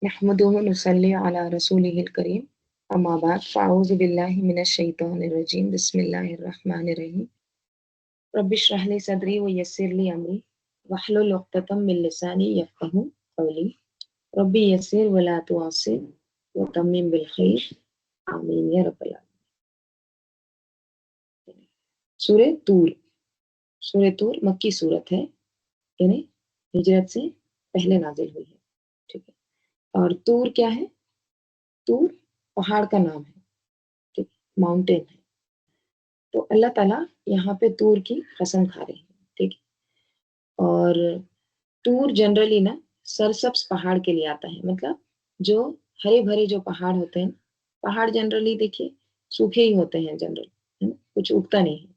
नहमदुहु व नुसल्ली अला रसूलिहिल करीम अम्मा बाद फ़अऊज़ु बिल्लाहि मिनश शैतानिर रजीम बिस्मिल्लाहिर रहमानिर रहीम रब्बि इश्रह ली सदरी व यस्सिर ली अमरी वहलुल उक़्दतम मिन लिसानी यफ़क़हू क़ौली रब्बी यस्सिर व ला तुअस्सिर व तम्मिम बिल खैर आमीन या रब्बल आलमीन। सूरह तूर मक्की सूरत है, यानी हिजरत से पहले नाजिल हुई है। ठीक है, और तूर क्या है? तूर पहाड़ का नाम है, ठीक, माउंटेन है। तो अल्लाह ताला यहाँ पे तूर की कसम खा रहे हैं, ठीक है। और तूर जनरली ना सरसब्ज पहाड़ के लिए आता है, मतलब जो हरे भरे जो पहाड़ होते हैं, पहाड़ जनरली देखिए सूखे ही होते हैं जनरल, है ना, कुछ उगता नहीं है।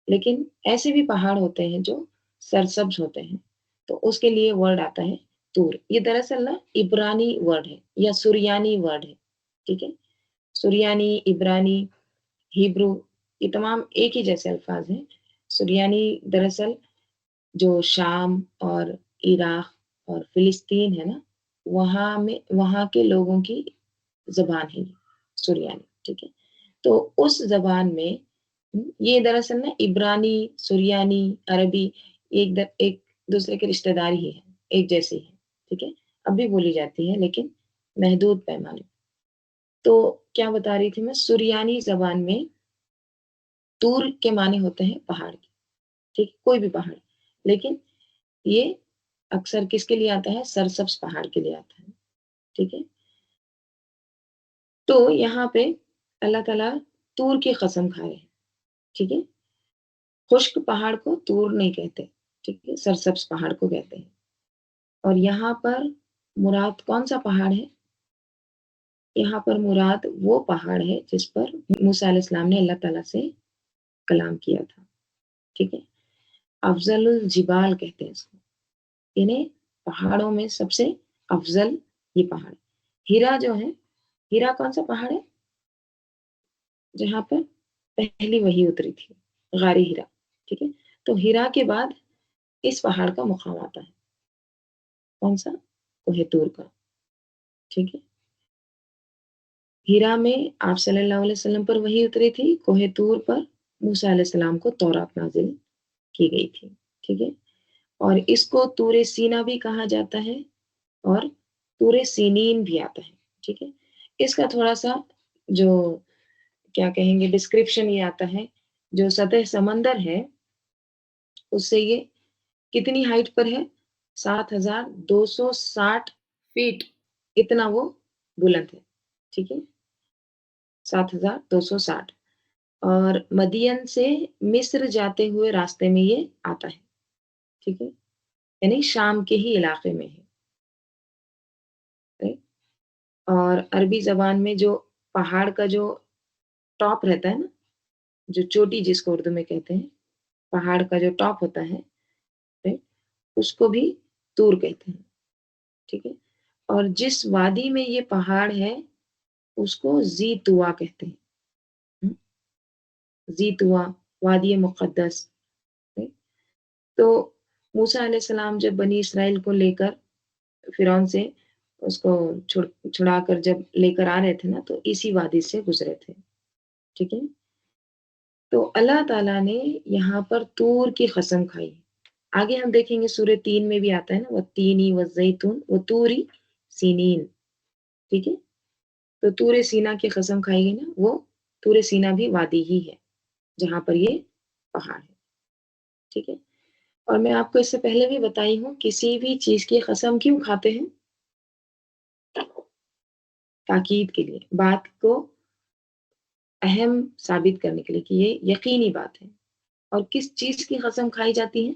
लेकिन ऐसे भी पहाड़ होते हैं जो सरसब्ज होते हैं, तो उसके लिए वर्ड आता है तूर। ये दरअसल ना इब्रानी वर्ड है या सुरियानी वर्ड है, ठीक है। सुरियानी, इब्रानी, हिब्रू, ये तमाम एक ही जैसे अल्फाज हैं। सुरियानी दरअसल जो शाम और इराक और फिलिस्तीन है ना, वहाँ के लोगों की ज़बान है ये सुरियानी, ठीक है। तो उस ज़बान में ये दरअसल ना इब्रानी, सुरियानी, अरबी एक दूसरे के रिश्तेदार ही हैं, एक जैसे ही हैं, ठीक है। अब भी बोली जाती है लेकिन महदूद पैमाने। तो क्या बता रही थी मैं, सुरियानी ज़बान में तूर के माने होते हैं पहाड़ के, ठीक है, कोई भी पहाड़। लेकिन ये अक्सर किसके लिए आता है? सरसब्ज पहाड़ के लिए आता है, ठीक है। तो यहाँ पे अल्लाह ताला तूर की कसम खा रहे हैं, ठीक है। खुश्क पहाड़ को तूर नहीं कहते, ठीक है, सरसब्ज पहाड़ को कहते हैं। और यहाँ पर मुराद कौन सा पहाड़ है? यहाँ पर मुराद वो पहाड़ है जिस पर मूसा अलैहिस्सलाम ने अल्लाह ताला से कलाम किया था, ठीक है। अफजलुल जिबाल कहते हैं इसको, यानी पहाड़ों में सबसे अफजल ये पहाड़। हीरा जो है, हीरा कौन सा पहाड़ है जहाँ पर पहली वही उतरी थी? गारी हीरा, ठीक है। तो हीरा के बाद इस पहाड़ का मुकाम आता है, कौन सा? कोहे तूर का, ठीक है। हीरा में आप सल्लल्लाहु अलैहि वसल्लम पर वही उतरी थी, कोहे तूर पर मूसा अलैहिस्सलाम को तौरात नाजिल की गई थी, ठीक है। और इसको तूरे सीना भी कहा जाता है और तूरे सीनीन भी आता है, ठीक है। इसका थोड़ा-सा जो क्या कहेंगे डिस्क्रिप्शन ये आता है, जो सतह समंदर है उससे ये कितनी हाइट पर है? 7,260 फीट, इतना वो बुलंद है, ठीक है, 7,260। और मदियन से मिस्र जाते हुए रास्ते में ये आता है, ठीक है, यानी शाम के ही इलाके में है, राइट। और अरबी ज़बान में जो पहाड़ का जो टॉप रहता है ना, जो चोटी जिसको उर्दू में कहते हैं, पहाड़ का जो टॉप होता है, राइट, उसको भी तूर कहते हैं, ठीक है। और जिस वादी में ये पहाड़ है उसको ज़ीतुवा कहते हैं, हुँ, ज़ीतुवा, वादी मुक़द्दस, राइट। तो मूसा अलैहिस्सलाम जब बनी इस्राइल को लेकर फ़िरौन से उसको छुड़ाकर जब लेकर आ रहे थे ना, तो इसी वादी से गुज़रे थे, ठीक है। तो अल्लाह ताला ने यहाँ पर तूर की कसम खाई। आगे हम देखेंगे सूरह 3 में भी आता है ना, वत्तीनी वज़ैतून वतूरी सीनीन, ठीक है। तो तूर सीना की कसम खाई गई ना, वो तूर सीना भी वादी ही है जहाँ पर ये पहाड़ है, ठीक है। और मैं आपको इससे पहले भी बताई हूँ, किसी भी चीज़ की कसम क्यों खाते हैं? ताकीद के लिए, बात को अहम साबित करने के लिए कि ये यकीनी बात है। और किस चीज़ की कसम खाई जाती है?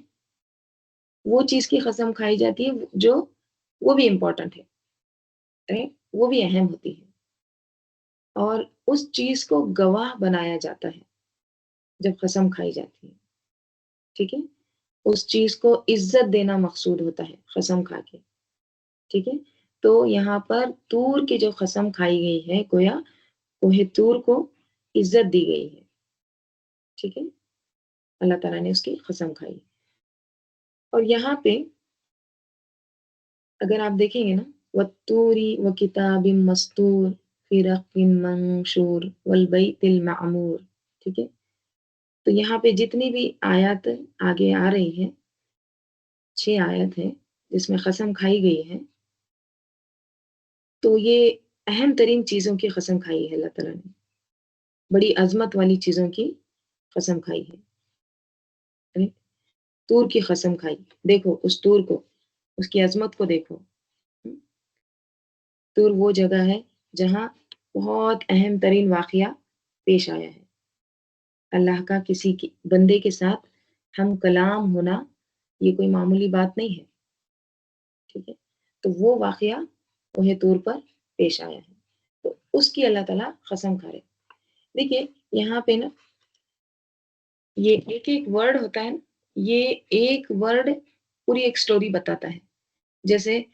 वो चीज़ की कसम खाई जाती है जो वो भी इम्पोर्टेंट है, राइट? वो भी अहम होती है और उस चीज़ को गवाह बनाया जाता है जब कसम खाई जाती है, ठीक है? उस चीज़ को इज़्ज़त देना मकसूद होता है कसम खा के, ठीक है? तो यहाँ पर तूर की जो कसम खाई गई है, गोया कोहे तूर को इज़्ज़त दी गई है, ठीक है? अल्लाह ताला ने उसकी कसम खाई। और यहाँ पे अगर आप देखेंगे ना, वत्तूरी वकिताबिम मस्तूर फी रक्किन मंशूर वलबैतिल मामूर। ठीक है, तो यहाँ पे जितनी भी आयत आगे आ रही है, 6 आयत है जिसमें कसम खाई गई है, तो ये अहम तरीन चीज़ों की कसम खाई है अल्लाह ताला ने, बड़ी अज़मत वाली चीज़ों की कसम खाई है। राइट? तूर की कसम खाई, देखो उस तूर को, उसकी अज़मत को देखो। हुँ, तूर वो जगह है जहाँ बहुत अहम तरीन वाक़या पेश आया है। अल्लाह का किसी की बंदे के साथ हम कलाम होना, ये कोई मामूली बात नहीं है, ठीक है? तो वो वाक़या कोहे तूर पर पेश आया है। तो उसकी अल्लाह ताला कसम खा रहे। देखिए, यहाँ पे ना ये एक-एक वर्ड होता है ना, ये एक वर्ड पूरी एक स्टोरी बताता है। जैसे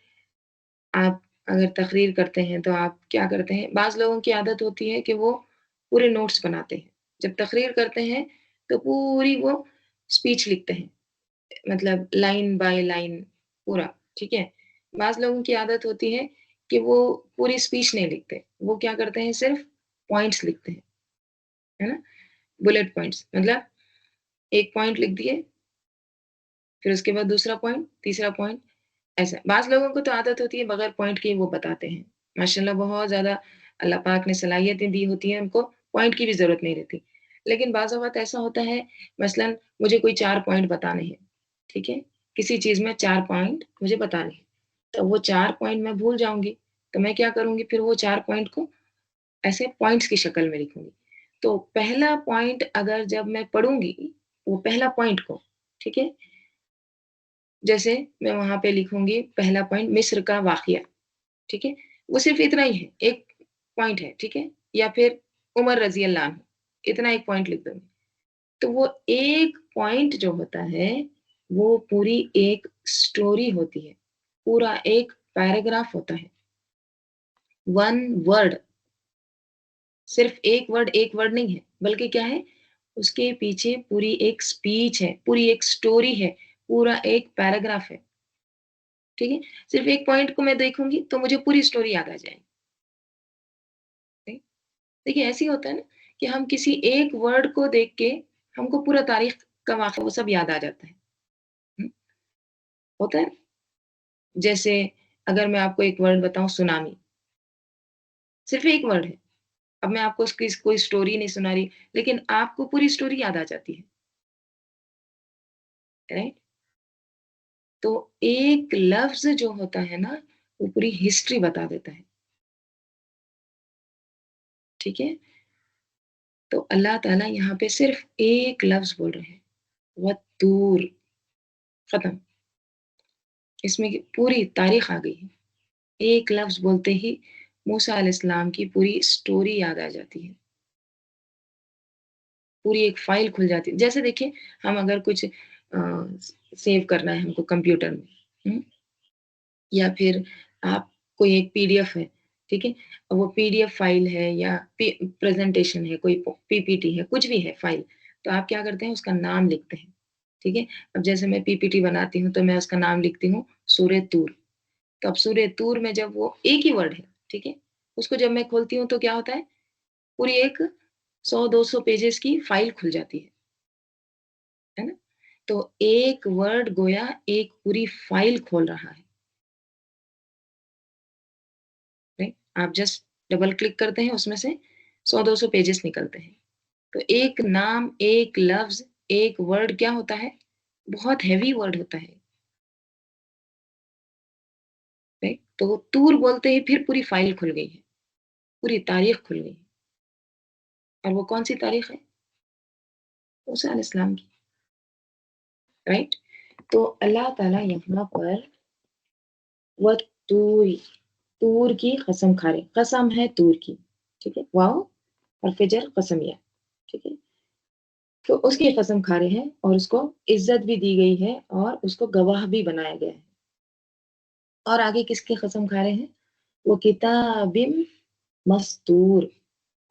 आप अगर तकरीर करते हैं, तो आप क्या करते हैं, बाज़ लोगों की आदत होती है कि वो पूरे नोट्स बनाते हैं। जब तकरीर करते हैं, तो पूरी वो स्पीच लिखते हैं, मतलब लाइन बाय लाइन पूरा, ठीक है? बाज़ लोगों की आदत होती है कि वो पूरी स्पीच नहीं लिखते, वो क्या करते हैं, सिर्फ़ पॉइंट्स लिखते हैं, है ना? बुलेट पॉइंट्स, मतलब एक पॉइंट लिख दिए, फिर उसके बाद दूसरा पॉइंट, तीसरा पॉइंट, ऐसा। बाज़ लोगों को तो आदत होती है बगैर पॉइंट के ही वो बताते हैं। माशाअल्लाह बहुत ज़्यादा अल्लाह पाक ने सलाहियतें दी होती हैं उनको, पॉइंट की भी ज़रूरत नहीं रहती। लेकिन बाज़ औक़ात ऐसा होता है, मसलन मुझे कोई 4 पॉइंट बताने हैं, ठीक है? किसी चीज़ में 4 पॉइंट मुझे बताने हैं, तो वो 4 पॉइंट मैं भूल जाऊँगी, तो मैं क्या करूँगी, फिर वो 4 पॉइंट को ऐसे पॉइंट्स की शक्ल में लिखूँगी। तो पहला पॉइंट अगर जब मैं पढ़ूँगी, वो पहला पॉइंट को, ठीक है? जैसे मैं वहाँ पे लिखूँगी पहला पॉइंट मिस्र का वाक़या, ठीक है? वो सिर्फ़ इतना ही है, एक पॉइंट है, ठीक है? या फिर उमर रज़ी अल्लाह अन्हु, इतना एक पॉइंट लिख दूँगी। तो वो एक पॉइंट जो होता है, वो पूरी एक स्टोरी होती है, पूरा एक पैराग्राफ होता है। वन वर्ड, सिर्फ़ एक वर्ड नहीं है, बल्कि क्या है, उसके पीछे पूरी एक स्पीच है, पूरी एक स्टोरी है, पूरा एक पैराग्राफ है, ठीक है? सिर्फ़ एक पॉइंट को मैं देखूँगी, तो मुझे पूरी स्टोरी याद आ जाएगी। ठीक? देखिए, ऐसे ही होता है ना कि हम किसी एक वर्ड को देख के हमको पूरा तारीख़ का वाक़या वो सब याद आ जाता है। हुँ, होता है ना? जैसे अगर मैं आपको एक वर्ड बताऊँ सुनामी, सिर्फ़ एक वर्ड है। अब मैं आपको उसकी कोई स्टोरी नहीं सुना रही, लेकिन आपको पूरी स्टोरी याद आ जाती है, राइट? तो एक लफ्ज़ जो होता है ना, वो पूरी हिस्ट्री बता देता है, ठीक है? तो अल्लाह ताला यहाँ पे सिर्फ़ एक लफ्ज़ बोल रहे हैं, वत्तूर, ख़त्म। इसमें की पूरी तारीख़ आ गई है। एक लफ्ज़ बोलते ही मूसा अलैहिस्सलाम की पूरी स्टोरी याद आ जाती है। पूरी एक फ़ाइल खुल जाती है। जैसे देखिए, हम अगर कुछ सेव करना है हमको कंप्यूटर में, हुँ? या फिर आप कोई एक पीडीएफ है, ठीक है? अब वो पीडीएफ फ़ाइल है या प्रेज़ेंटेशन है, कोई पीपीटी है, कुछ भी है फ़ाइल, तो आप क्या करते हैं, उसका नाम लिखते हैं, ठीक है? अब जैसे मैं पीपीटी बनाती हूँ, तो मैं उसका नाम लिखती हूँ सूरह तूर। तो अब सूरह तूर में जब वो एक ही वर्ड है, ठीक है? उसको जब मैं खोलती हूँ, तो क्या होता है, पूरी एक 100-200 पेजेज़ की फ़ाइल खुल जाती है ना? तो एक वर्ड गोया एक पूरी फ़ाइल खोल रहा है, राइट? आप जस्ट डबल क्लिक करते हैं, उसमें से 100-200 पेजेज़ निकलते हैं। तो एक नाम, एक लफ्ज़, एक वर्ड क्या होता है, बहुत हेवी वर्ड होता है, राइट? तो तूर बोलते ही फिर पूरी फ़ाइल खुल गई है, पूरी तारीख़ खुल गई है, और वो कौन-सी तारीख़ है? मूसा अलैहिस्सलाम की, राइट? तो अल्लाह ताला यहाँ पर वत्तूरी, तूर की कसम खा रहे, कसम है तूर की, ठीक है? वाव और फिजर कसमिया, ठीक है? तो उसकी कसम खा रहे हैं और उसको इज़्ज़त भी दी गई है और उसको गवाह भी बनाया गया है। और आगे किसकी कसम खा रहे हैं? वो किताबिम मस्तूर,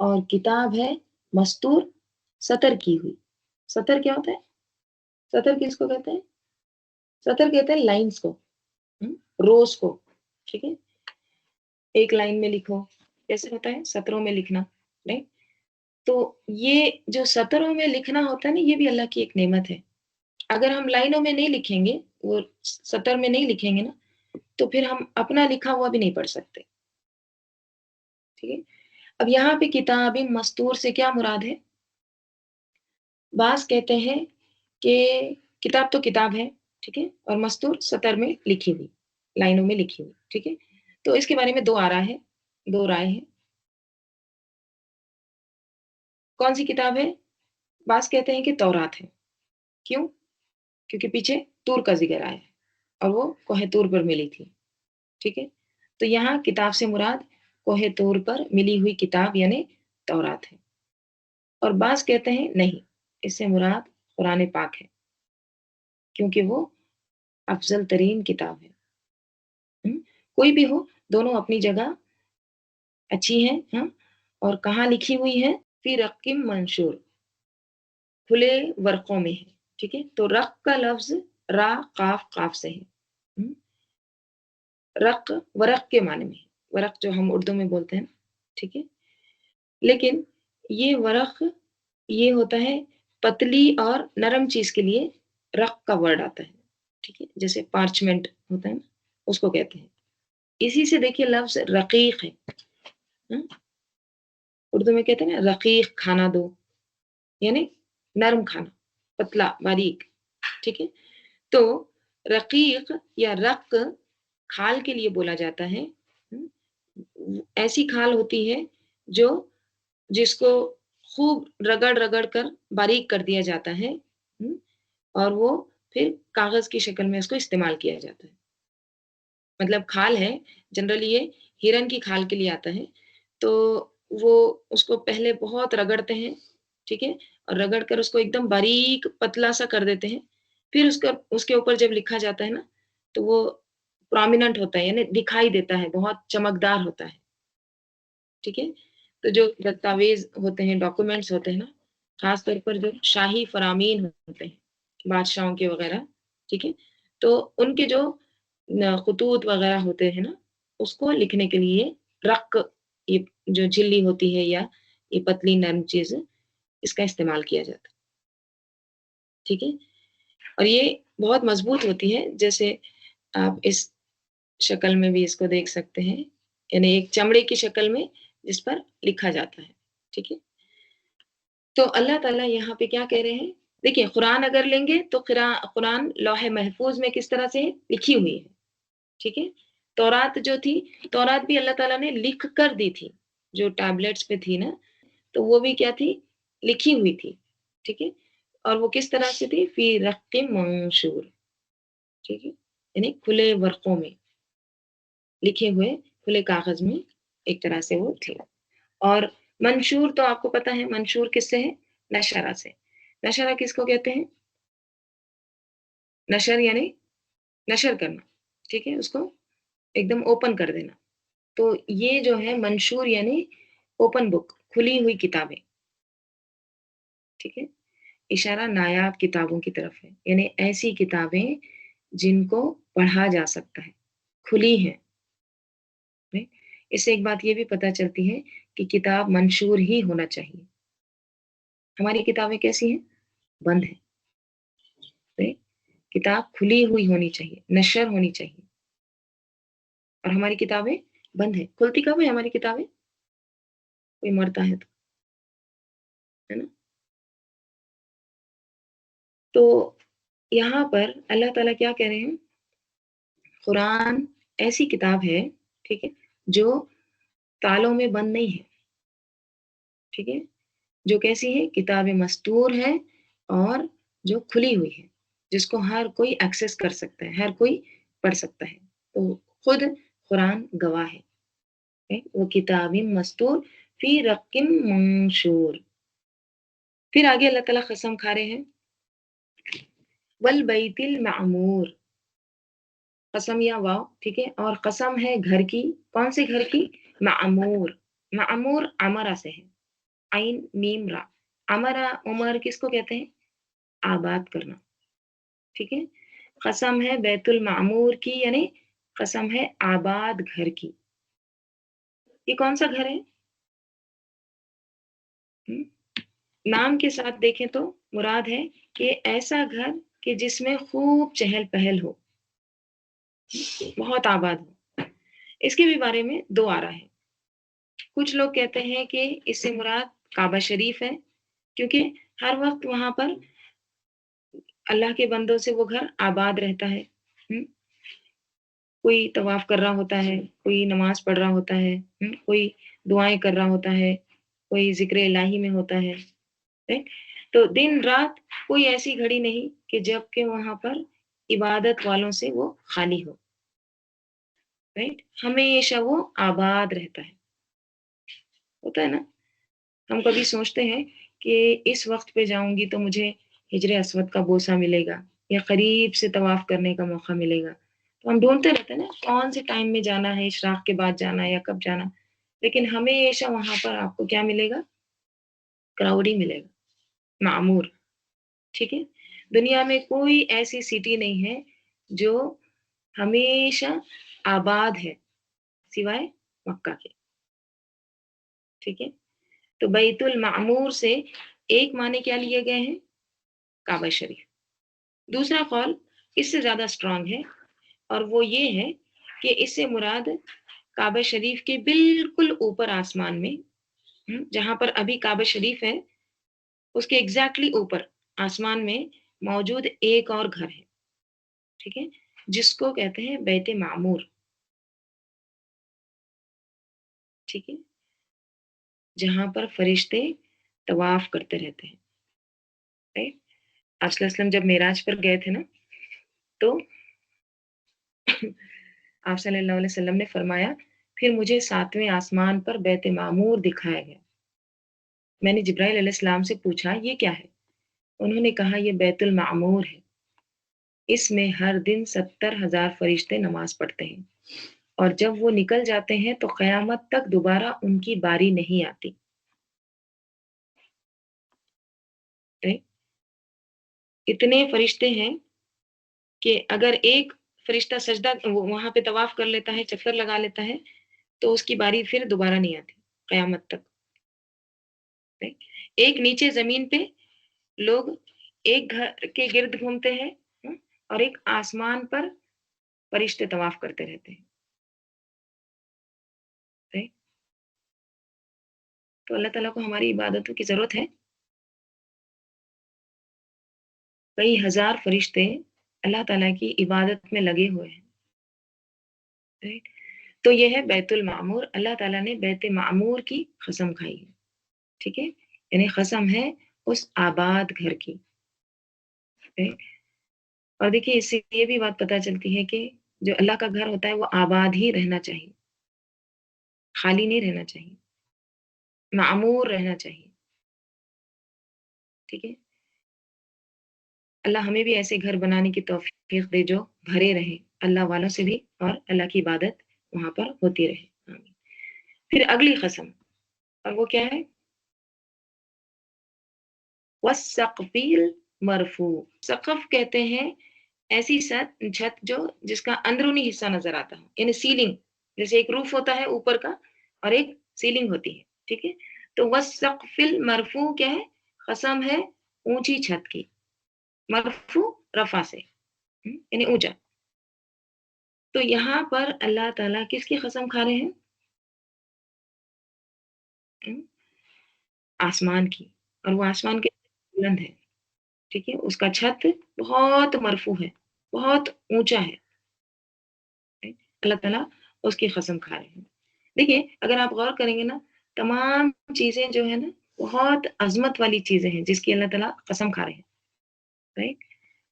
और किताब है मस्तूर, सतर की हुई। सतर क्या होता है? सतर किसको कहते हैं? सतर कहते हैं लाइन्स को, हुँ? रोज़ को, ठीक है? एक लाइन में लिखो, कैसे होता है? सतरों में लिखना, राइट? तो ये जो सतरों में लिखना होता है ना, ये भी अल्लाह की एक नेमत है। अगर हम लाइनों में नहीं लिखेंगे, वो सतर में नहीं लिखेंगे ना, तो फिर हम अपना लिखा हुआ भी नहीं पढ़ सकते, ठीक है? अब यहाँ पे किताबिन मस्तूर से क्या मुराद है? बाज़ कहते हैं कि किताब तो किताब है, ठीक है? और मस्तूर सतर में लिखी हुई, लाइनों में लिखी हुई, ठीक है? तो इसके बारे में 2 आरा है, 2 राय हैं। कौन-सी किताब है? बाज़ कहते हैं कि तौरात है। क्यों? क्योंकि पीछे तूर का ज़िक्र आया है और वो कोहे तूर पर मिली थी, ठीक है? तो यहाँ किताब से मुराद कोहे तूर पर मिली हुई किताब यानी तौरात है। और बाज़ कहते हैं नहीं, इससे मुराद कुरान पाक है, क्योंकि वो अफ़ज़ल तरीन किताब है। हुँ? कोई भी हो, दोनों अपनी जगह अच्छी हैं, हाँ? और कहाँ लिखी हुई हैं? फ़ी रक़्क़िम मंशूर, खुले वर्क़ों में है, ठीक है? तो रक़्क़ का लफ़्ज़ रा, क़ाफ़, क़ाफ़ से है। हुँ? रक़्क़ वरक़ के माने में है, वरक़ जो हम उर्दू में बोलते हैं, ठीक है? लेकिन ये वरक़ ये होता है पतली और नरम चीज़ के लिए रक़्क़ का वर्ड आता है, ठीक है? जैसे पार्चमेंट होता है ना, उसको कहते हैं। इसी से देखिए लफ़्ज़ रक़ीक़ है, हुँ? उर्दू में कहते हैं ना रक़ीक़ खाना दो, यानी नरम खाना, पतला, बारीक, ठीक है? तो रक़ीक़ या रक़्क़ खाल के लिए बोला जाता है, हुँ? ऐसी खाल होती है जो जिसको खूब रगड़-रगड़ कर बारीक कर दिया जाता है, हुँ? और वो फिर कागज़ की शक्ल में उसको इस्तेमाल किया जाता है। मतलब खाल है, जनरली ये हिरन की खाल के लिए आता है, तो वो उसको पहले बहुत रगड़ते हैं, ठीक है? और रगड़ कर उसको एकदम बारीक पतला-सा कर देते हैं। फिर उसका उसके ऊपर जब लिखा जाता है ना, तो वो प्रोमिनेंट होता है, यानी दिखाई देता है, बहुत चमकदार होता है, ठीक है? तो जो दस्तावेज़ होते हैं, डॉक्यूमेंट्स होते हैं ना, ख़ास तौर पर जो शाही फ़रामीन होते हैं, बादशाहों के वग़ैरह, ठीक है? तो उनके जो ख़ुतूत वग़ैरह होते हैं ना, उसको लिखने के लिए रक़्क़ ये जो झिल्ली होती है या ये पतली नर्म चीज़, इसका इस्तेमाल किया जाता है, ठीक है? और ये बहुत मज़बूत होती है, जैसे आप इस शक्ल में भी इसको देख सकते हैं, यानी एक चमड़े की शक्ल में जिस पर लिखा जाता है, ठीक है? तो अल्लाह ताला यहाँ पे क्या कह रहे हैं? देखिए कुरान अगर लेंगे तो कुरान लौह महफूज़ में किस तरह से है? लिखी हुई है, ठीक है? तौरात जो थी, तौरात भी अल्लाह ताला ने लिख कर दी थी, जो टैबलेट्स पे थी ना, तो वो भी क्या थी? लिखी हुई थी, ठीक है? और वो किस तरह से थी? फ़ी रक़्क़िम मंशूर, ठीक है? यानी खुले वर्क़ों में, लिखे हुए खुले कागज़ में एक तरह से वो थे। और मंशूर तो आपको पता है मंशूर किससे है? नशरा से। नशरा किसको कहते हैं? नशर यानी नशर करना, ठीक है? उसको एकदम ओपन कर देना। तो ये जो है मंशूर यानी ओपन बुक, खुली हुई किताबें, ठीक है? इशारा नायाब किताबों की तरफ है, यानी ऐसी किताबें जिनको पढ़ा जा सकता है, खुली हैं, राइट? इससे एक बात ये भी पता चलती है कि किताब मंशूर ही होना चाहिए। हमारी किताबें कैसी हैं? बंद हैं, राइट? किताब खुली हुई होनी चाहिए, नश्र होनी चाहिए और हमारी किताबें बंद हैं। खुलती कब है हमारी किताबें? कोई मरता है तो, है ना? तो यहाँ पर अल्लाह ताला क्या कह रहे हैं? कुरान ऐसी किताब है, ठीक है? जो तालों में बंद नहीं है, ठीक है? जो कैसी है? किताब मस्तूर है और जो खुली हुई है, जिसको हर कोई एक्सेस कर सकता है, हर कोई पढ़ सकता है। तो खुद कुरान गवाह है, राइट? वो किताबिन मस्तूर फ़ी रक़्क़िम मंशूर। फिर आगे अल्लाह ताला कसम खा रहे हैं, वल बैतिल मामूर, कसम या वाव, ठीक है? और कसम है घर की, कौन से घर की? मामूर, मामूर अमरा से है, आइन मीम रा। अमरा उमर किसको कहते हैं? आबाद करना, ठीक है? कसम है बैतुल मामूर की यानी कसम है आबाद घर की, یہ کون سا گھر ہے؟ نام کے ساتھ دیکھیں تو مراد ہے کہ ایسا گھر کہ جس میں خوب چہل پہل ہو، بہت آباد ہو۔ اس کے بھی بارے میں دو آرا ہے۔ کچھ لوگ کہتے ہیں کہ اس سے مراد کعبہ شریف ہے، کیونکہ ہر وقت وہاں پر اللہ کے بندوں سے وہ گھر آباد رہتا ہے۔ کوئی طواف کر رہا ہوتا ہے، کوئی نماز پڑھ رہا ہوتا ہے، کوئی دعائیں کر رہا ہوتا ہے، کوئی ذکر الہی میں ہوتا ہے، رائٹ؟ تو دن رات کوئی ایسی گھڑی نہیں کہ جب کہ وہاں پر عبادت والوں سے وہ خالی ہو، رائٹ؟ ہمیشہ وہ آباد رہتا ہے، ہوتا ہے نا؟ ہم کبھی سوچتے ہیں کہ اس وقت پہ جاؤں گی تو مجھے ہجر اسود کا بوسہ ملے گا یا قریب سے طواف کرنے کا موقع ملے گا، تو ہم ڈھونڈتے رہتے ہیں نا کون سے ٹائم میں جانا ہے، اشراق کے بعد جانا ہے یا کب جانا، لیکن ہمیشہ وہاں پر آپ کو کیا ملے گا؟ کراؤڈ ہی ملے گا، معمور، ٹھیک ہے؟ دنیا میں کوئی ایسی سٹی نہیں ہے جو ہمیشہ آباد ہے سوائے مکہ کے، ٹھیک ہے؟ تو بیت المعمور سے ایک معنی کیا لیے گئے ہیں؟ کعبہ شریف۔ دوسرا قول اس سے زیادہ اسٹرانگ ہے، اور وہ یہ ہے کہ اس سے مراد کعبہ شریف کے بالکل اوپر آسمان میں، جہاں پر ابھی کعبہ شریف ہے اس کے ایگزیکٹلی اوپر آسمان میں موجود ایک اور گھر ہے، ٹھیک ہے، جس کو کہتے ہیں بیت معمور، ٹھیک ہے، جہاں پر فرشتے طواف کرتے رہتے ہیں، رائٹ؟ آپ صلی اللہ علیہ وسلم جب معراج پر گئے تھے نا، تو آپ صلی اللہ علیہ وسلم نے فرمایا پھر مجھے 7ویں آسمان پر بیت معمور دکھایا گیا۔ میں نے جبرائیل علیہ السلام سے پوچھا یہ کیا ہے؟ انہوں نے کہا یہ بیت المعمور ہے، اس میں ہر دن 70,000 فرشتے نماز پڑھتے ہیں، اور جب وہ نکل جاتے ہیں تو قیامت تک دوبارہ ان کی باری نہیں آتی۔ اتنے فرشتے ہیں کہ اگر ایک فرشتہ سجدہ وہاں پہ طواف کر لیتا ہے، چکر لگا لیتا ہے، تو اس کی باری پھر دوبارہ نہیں آتی قیامت تک۔ ایک نیچے زمین پہ لوگ ایک گھر کے گرد گھومتے ہیں، اور ایک آسمان پر فرشتے طواف کرتے رہتے ہیں۔ تو اللہ تعالیٰ کو ہماری عبادتوں کی ضرورت ہے۔ کئی ہزار فرشتے اللہ تعالیٰ کی عبادت میں لگے ہوئے ہیں، رائٹ؟ تو یہ ہے بیت المعمور، اللہ تعالیٰ نے بیت معمور کی قسم کھائی ہے، ٹھیک ہے، یعنی قسم ہے اس آباد گھر کی، رائٹ؟ اور دیکھیے اس سے یہ بھی بات پتہ چلتی ہے کہ جو اللہ کا گھر ہوتا ہے وہ آباد ہی رہنا چاہیے، خالی نہیں رہنا چاہیے، معمور رہنا چاہیے، ٹھیک ہے؟ اللہ ہمیں بھی ایسے گھر بنانے کی توفیق دے جو بھرے رہیں اللہ والوں سے بھی، اور اللہ کی عبادت وہاں پر ہوتی رہے، آمین۔ پھر اگلی قسم، اور وہ کیا ہے؟ وَالسَّقْفِ الْمَرْفُوعِ، سقف کہتے ہیں ایسی چھت جو جس کا اندرونی حصہ نظر آتا ہو، یعنی سیلنگ، جیسے ایک روف ہوتا ہے اوپر کا اور ایک سیلنگ ہوتی ہے، ٹھیک ہے؟ تو وَالسَّقْفِ الْمَرْفُوعِ کیا ہے؟ قسم ہے اونچی چھت کی، مرفوع رفع سے، یعنی اونچا۔ تو یہاں پر اللہ تعالیٰ کس کی قسم کھا رہے ہیں؟ آسمان کی، اور وہ آسمان کے بلند ہے، ٹھیک ہے، اس کا چھت بہت مرفوع ہے، بہت اونچا ہے، اللہ تعالیٰ اس کی قسم کھا رہے ہیں۔ دیکھیے اگر آپ غور کریں گے نا، تمام چیزیں جو ہے نا بہت عظمت والی چیزیں ہیں جس کی اللہ تعالیٰ قسم کھا رہے ہیں، رائٹ؟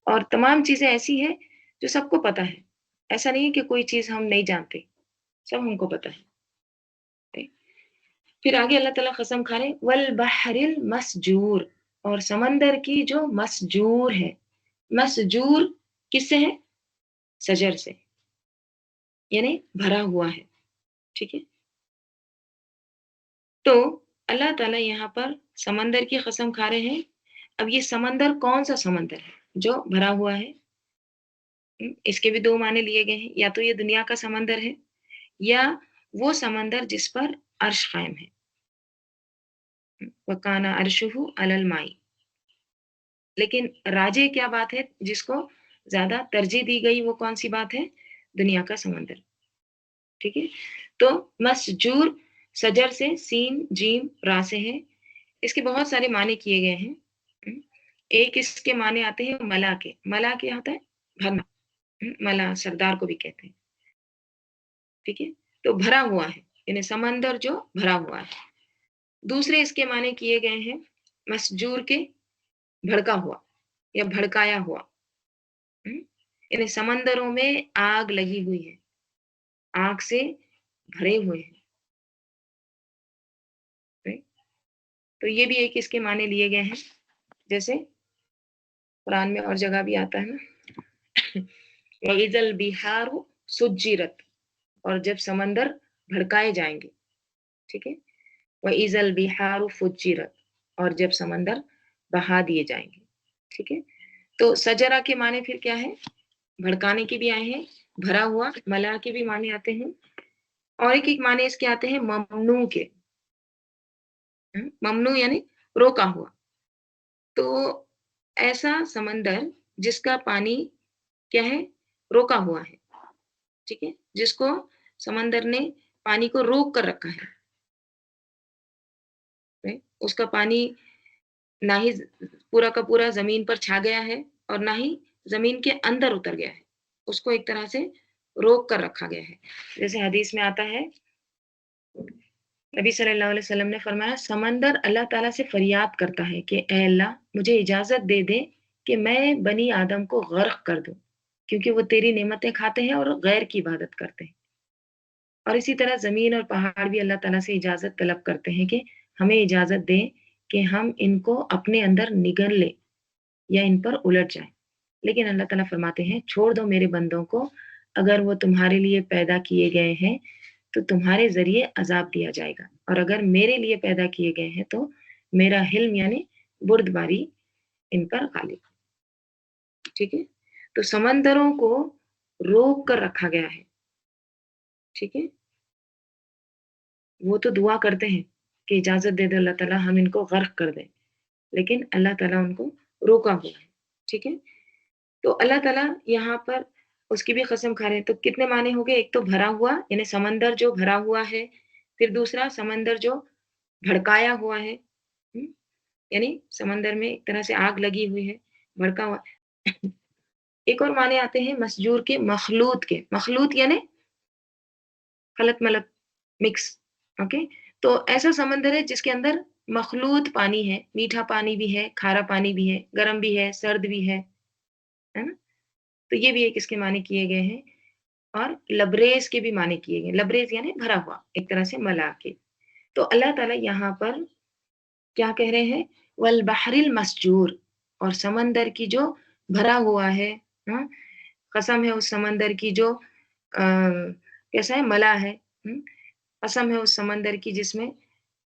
اور تمام چیزیں ایسی ہیں جو سب کو پتہ ہے، ایسا نہیں ہے کہ کوئی چیز ہم نہیں جانتے، سب ہم کو پتہ ہے، right؟ پھر آگے اللہ تعالیٰ قسم کھا رہے ہیں والبحر المسجور، اور سمندر کی جو مسجور ہے، مسجور کس سے ہے؟ سجر سے، یعنی بھرا ہوا ہے، ٹھیک ہے؟ تو اللہ تعالیٰ یہاں پر سمندر کی قسم کھا رہے ہیں۔ اب یہ سمندر کون سا سمندر ہے جو بھرا ہوا ہے؟ اس کے بھی دو معنی لیے گئے ہیں، یا تو یہ دنیا کا سمندر ہے، یا وہ समंदर जिस पर अर्श कायम है वकाना अर्शुहु अलल माई। लेकिन राजे क्या बात है जिसको ज्यादा तरजीह दी गई, वो कौन सी बात है? दुनिया का समंदर। ठीक है, तो मसजूर सजर से सीन जीम रा से है। इसके बहुत सारे माने किए गए हैं। हम्म, एक इसके माने आते हैं मला के। मला क्या होता है? भरना। मला सरदार को भी कहते हैं। ठीक है, तो भरा हुआ है, यानी समंदर जो भरा हुआ है। दूसरे इसके माने किए गए हैं मसजूर के, भड़का हुआ या भड़काया हुआ। हम्म, यानी समंदरों में आग लगी हुई है, आग से भरे हुए हैं। right? तो ये भी एक इसके माने लिए गए हैं। जैसे कुरान में और जगह भी आता है ना, वइज़ल बिहारु सुज्जिरत, और जब समंदर भड़काए जाएंगे। ठीक है, वइज़ल बिहारु फुज्जिरत, और जब समंदर बहा दिए जाएंगे। ठीक है, तो सजरा के माने फिर क्या है? भड़काने के भी आए हैं, भरा हुआ, मला के भी माने आते हैं, और एक एक माने इसके आते हैं ममनू के। ममनू यानी रोका हुआ। तो ऐसा समंदर जिसका पानी क्या है? रोका हुआ है। ठीक है, जिसको समंदर ने पानी को रोक कर रखा है। उसका पानी ना ही पूरा का पूरा जमीन पर छा गया है और ना ही जमीन के अंदर उतर गया है। उसको एक तरह से रोक कर रखा गया है। जैसे हदीस में आता है, नबी सल्लल्लाहु अलैहि वसल्लम ने फरमाया, समंदर अल्लाह ताला से फरियाद करता है कि ए अल्लाह, मुझे इजाजत दे दे कि मैं बनी आदम को गर्क कर दूं, क्योंकि वो तेरी नेमतें खाते हैं और गैर की इबादत करते हैं। और इसी तरह ज़मीन और पहाड़ भी अल्लाह ताला से इजाज़त तलब करते हैं कि हमें इजाज़त दें कि हम इनको अपने अंदर निगल लें या इन पर उलट जाएँ। लेकिन अल्लाह ताला फरमाते हैं, छोड़ दो मेरे बंदों को, अगर वो तुम्हारे लिए पैदा किए गए हैं, तो तुम्हारे ज़रिए अज़ाब दिया जाएगा, और अगर मेरे लिए पैदा किए गए हैं, तो मेरा हिल्म यानी बुर्दबारी इन पर गालिब। ठीक है? तो समंदरों को रोक कर रखा गया है। ठीक है? वो तो दुआ करते हैं कि इजाज़त दे दो अल्लाह ताला, हम इनको गर्क कर दें, लेकिन अल्लाह ताला उनको रोका हुआ है। ठीक है? तो अल्लाह ताला यहाँ पर उसकी भी कसम खा रहे हैं। तो कितने माने हो गए? एक तो भरा हुआ, यानी समंदर जो भरा हुआ है, फिर दूसरा समंदर जो भड़काया हुआ है, हुँ? यानी समंदर में एक तरह से आग लगी हुई है, भड़का हुआ। एक और माने आते हैं मसजूर के, मखलूत के। मखलूत यानी खलत-मलत, मिक्स। ओके? तो ऐसा समंदर है जिसके अंदर मखलूत पानी है, मीठा पानी भी है, खारा पानी भी है, गरम भी है, सर्द भी है ना? तो ये भी एक इसके माने किए गए हैं, और लबरेज़ के भी माने किए गए हैं। लबरेज़ यानी भरा हुआ, एक तरह से मला के। तो अल्लाह ताला यहाँ पर क्या कह रहे हैं? वल बहरिल मस्जूर, और समंदर की जो भरा हुआ है, हाँ? कसम है उस समंदर की जो कैसा है? मला है। हुँ? कसम है उस समंदर की जिसमें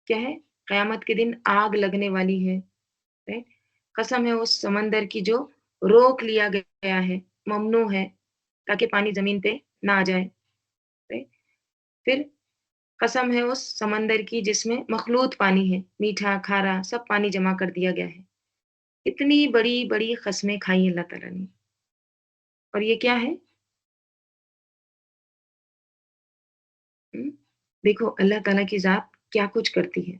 क्या है? क़यामत के दिन आग लगने वाली है, राइट? कसम है उस समंदर की जो रोक लिया गया है, ममनू है, ताकि पानी ज़मीन पे ना आ जाए, राइट? फिर कसम है उस समंदर की जिसमें मखलूत पानी है, मीठा, खारा सब पानी जमा कर दिया गया है। इतनी बड़ी-बड़ी कस्में खाई अल्लाह ताला ने, और ये क्या है? हुँ? देखो अल्लाह ताला की ज़ात क्या कुछ करती है,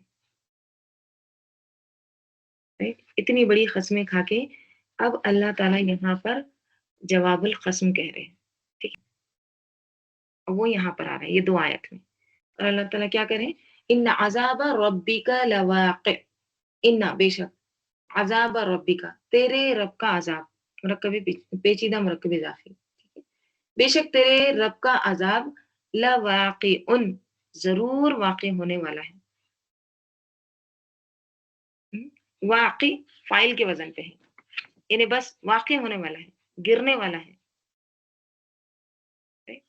राइट? इतनी बड़ी कस्में खा के अब अल्लाह ताला यहाँ पर जवाबुल क़स्म कह रहे हैं, ठीक है? और वो यहाँ पर आ रहा है ये 2 आयत में। और अल्लाह ताला क्या कह रहे हैं? इन्ना अज़ाबा रब्बिका लवाक़ि, इन्ना बेशक, अज़ाबा रब्बिका तेरे रब का अज़ाब, मुरक्कबे पेचीदा मुरक्कब इज़ाफ़ी, ठीक है? बेशक तेरे रब का अज़ाब लवाक़िउन, ज़रूर वाक़ई होने वाला है। वाक़ई फ़ाइल के वज़न पे है, यानी बस वाक़ई होने वाला है, गिरने वाला है। राइट?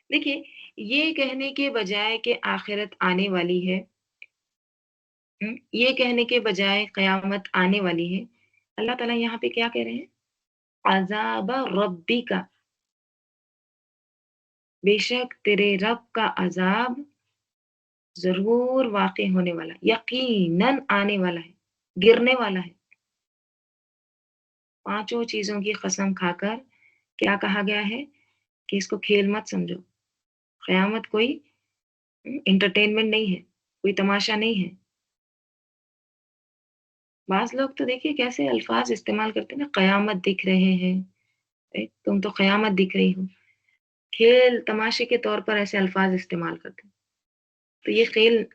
देखिए, ये कहने के बजाय कि आखिरत आने वाली है, ये कहने के बजाय क़यामत आने वाली है, अल्लाह ताला यहाँ पे क्या कह रहे हैं? अज़ाब रब्बिका, बेशक तेरे रब का अज़ाब ضرور واقع ہونے والا، یقیناً آنے والا ہے، گرنے والا ہے۔ پانچوں چیزوں کی قسم کھا کر کیا کہا گیا ہے کہ اس کو کھیل مت سمجھو۔ قیامت کوئی انٹرٹینمنٹ نہیں ہے، کوئی تماشا نہیں ہے۔ بعض لوگ تو دیکھیے کیسے الفاظ استعمال کرتے ہیں نا، قیامت دکھ رہے ہیں، تم تو قیامت دکھ رہی ہو، کھیل تماشے کے طور پر ایسے الفاظ استعمال کرتے ہیں۔ تو یہ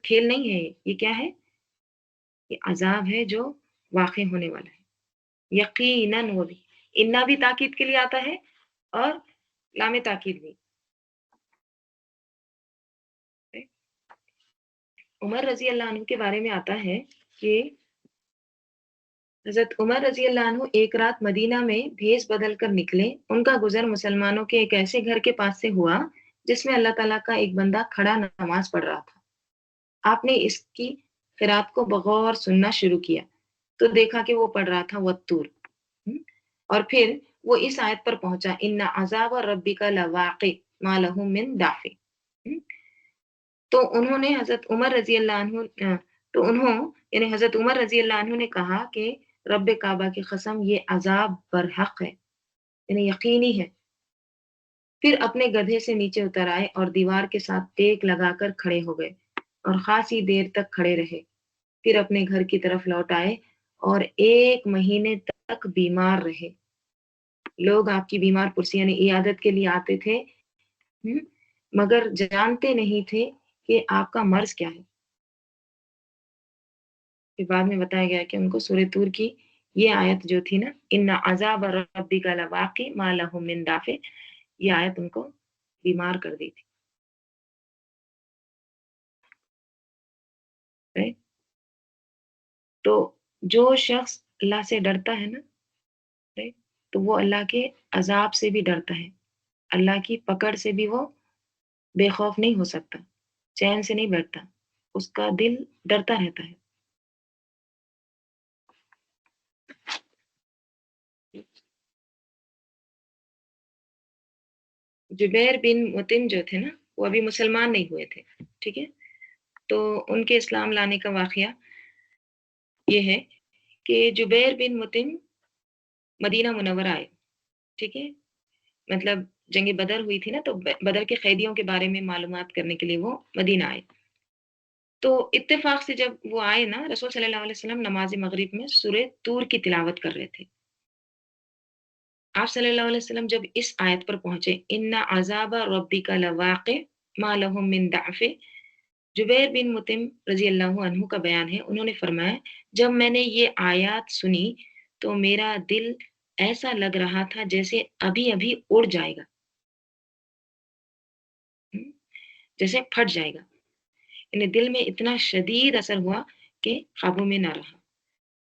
کھیل نہیں ہے، یہ کیا ہے؟ یہ عذاب ہے جو واقع ہونے والا ہے، یقیناً وہ بھی۔ انا بھی تاکید کے لیے آتا ہے اور لام تاکید بھی۔ عمر رضی اللہ عنہ کے بارے میں آتا ہے کہ حضرت عمر رضی اللہ عنہ ایک رات مدینہ میں بھیس بدل کر نکلے۔ ان کا گزر مسلمانوں کے ایک ایسے گھر کے پاس سے ہوا جس میں اللہ تعالیٰ کا ایک بندہ کھڑا نماز پڑھ رہا تھا۔ آپ نے اس کی قرات کو بغور سننا شروع کیا تو دیکھا کہ وہ پڑھ رہا تھا والطور، اور پھر وہ اس آیت پر پہنچا، ان عذاب ربک لواقع ما له من دافع۔ تو انہوں نے حضرت عمر رضی اللہ عنہ یعنی حضرت عمر رضی اللہ عنہ نے کہا کہ رب کعبہ کی قسم یہ عذاب برحق ہے، یعنی یقینی ہے۔ پھر اپنے گدھے سے نیچے اتر آئے اور دیوار کے ساتھ ٹیک لگا کر کھڑے ہو گئے اور خاصی دیر تک کھڑے رہے۔ پھر اپنے گھر کی طرف لوٹ آئے اور 1 مہینے تک بیمار رہے۔ لوگ آپ کی بیمار پرسی یعنی عیادت کے لیے آتے تھے، مگر جانتے نہیں تھے کہ آپ کا مرض کیا ہے۔ پھر بعد میں بتایا گیا کہ ان کو سورہ طور کی یہ آیت جو تھی نا، ان عذاب ربک لواقع ما له من دافع، یہ آیت ان کو بیمار کر دی تھی۔ تو جو شخص اللہ سے ڈرتا ہے نا، تو وہ اللہ کے عذاب سے بھی ڈرتا ہے، اللہ کی پکڑ سے بھی وہ بے خوف نہیں ہو سکتا، چین سے نہیں بیٹھتا، اس کا دل ڈرتا رہتا ہے۔ جبیر بن مطعم جو تھے نا، وہ ابھی مسلمان نہیں ہوئے تھے، ٹھیک ہے؟ تو ان کے اسلام لانے کا واقعہ یہ ہے کہ جبیر بن مطعم مدینہ منورہ آئے، ٹھیک ہے؟ مطلب جنگ بدر ہوئی تھی نا، تو بدر کے قیدیوں کے بارے میں معلومات کرنے کے لیے وہ مدینہ آئے۔ تو اتفاق سے جب وہ آئے نا، رسول صلی اللہ علیہ وسلم نماز مغرب میں سورہ طور کی تلاوت کر رہے تھے۔ آپ صلی اللہ علیہ وسلم جب اس آیت پر پہنچے، ان عذاب ربک لواقع ما له من دافع، جبیر بن مطعم رضی اللہ عنہ کا بیان ہے، انہوں نے فرمایا جب میں نے یہ آیات سنی تو میرا دل ایسا لگ رہا تھا جیسے ابھی ابھی اڑ جائے گا، جیسے پھٹ جائے گا، یعنی دل میں اتنا شدید اثر ہوا کہ قابو میں نہ رہا۔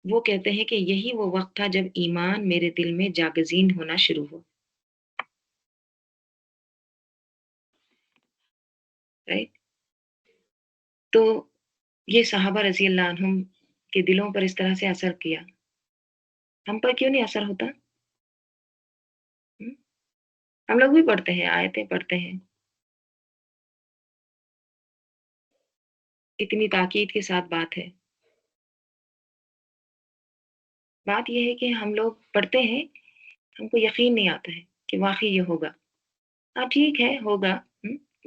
وہ کہتے ہیں کہ یہی وہ وقت تھا جب ایمان میرے دل میں جاگزین ہونا شروع ہوا۔ رائٹ؟ تو یہ صحابہ رضی اللہ عنہم کے دلوں پر اس طرح سے اثر کیا، ہم پر کیوں نہیں اثر ہوتا؟ ہم لوگ بھی پڑھتے ہیں، آیتیں پڑھتے ہیں، اتنی تاکید کے ساتھ بات ہے۔ بات یہ ہے کہ ہم لوگ پڑھتے ہیں، ہم کو یقین نہیں آتا ہے کہ واقعی یہ ہوگا۔ ہاں ٹھیک ہے، ہوگا،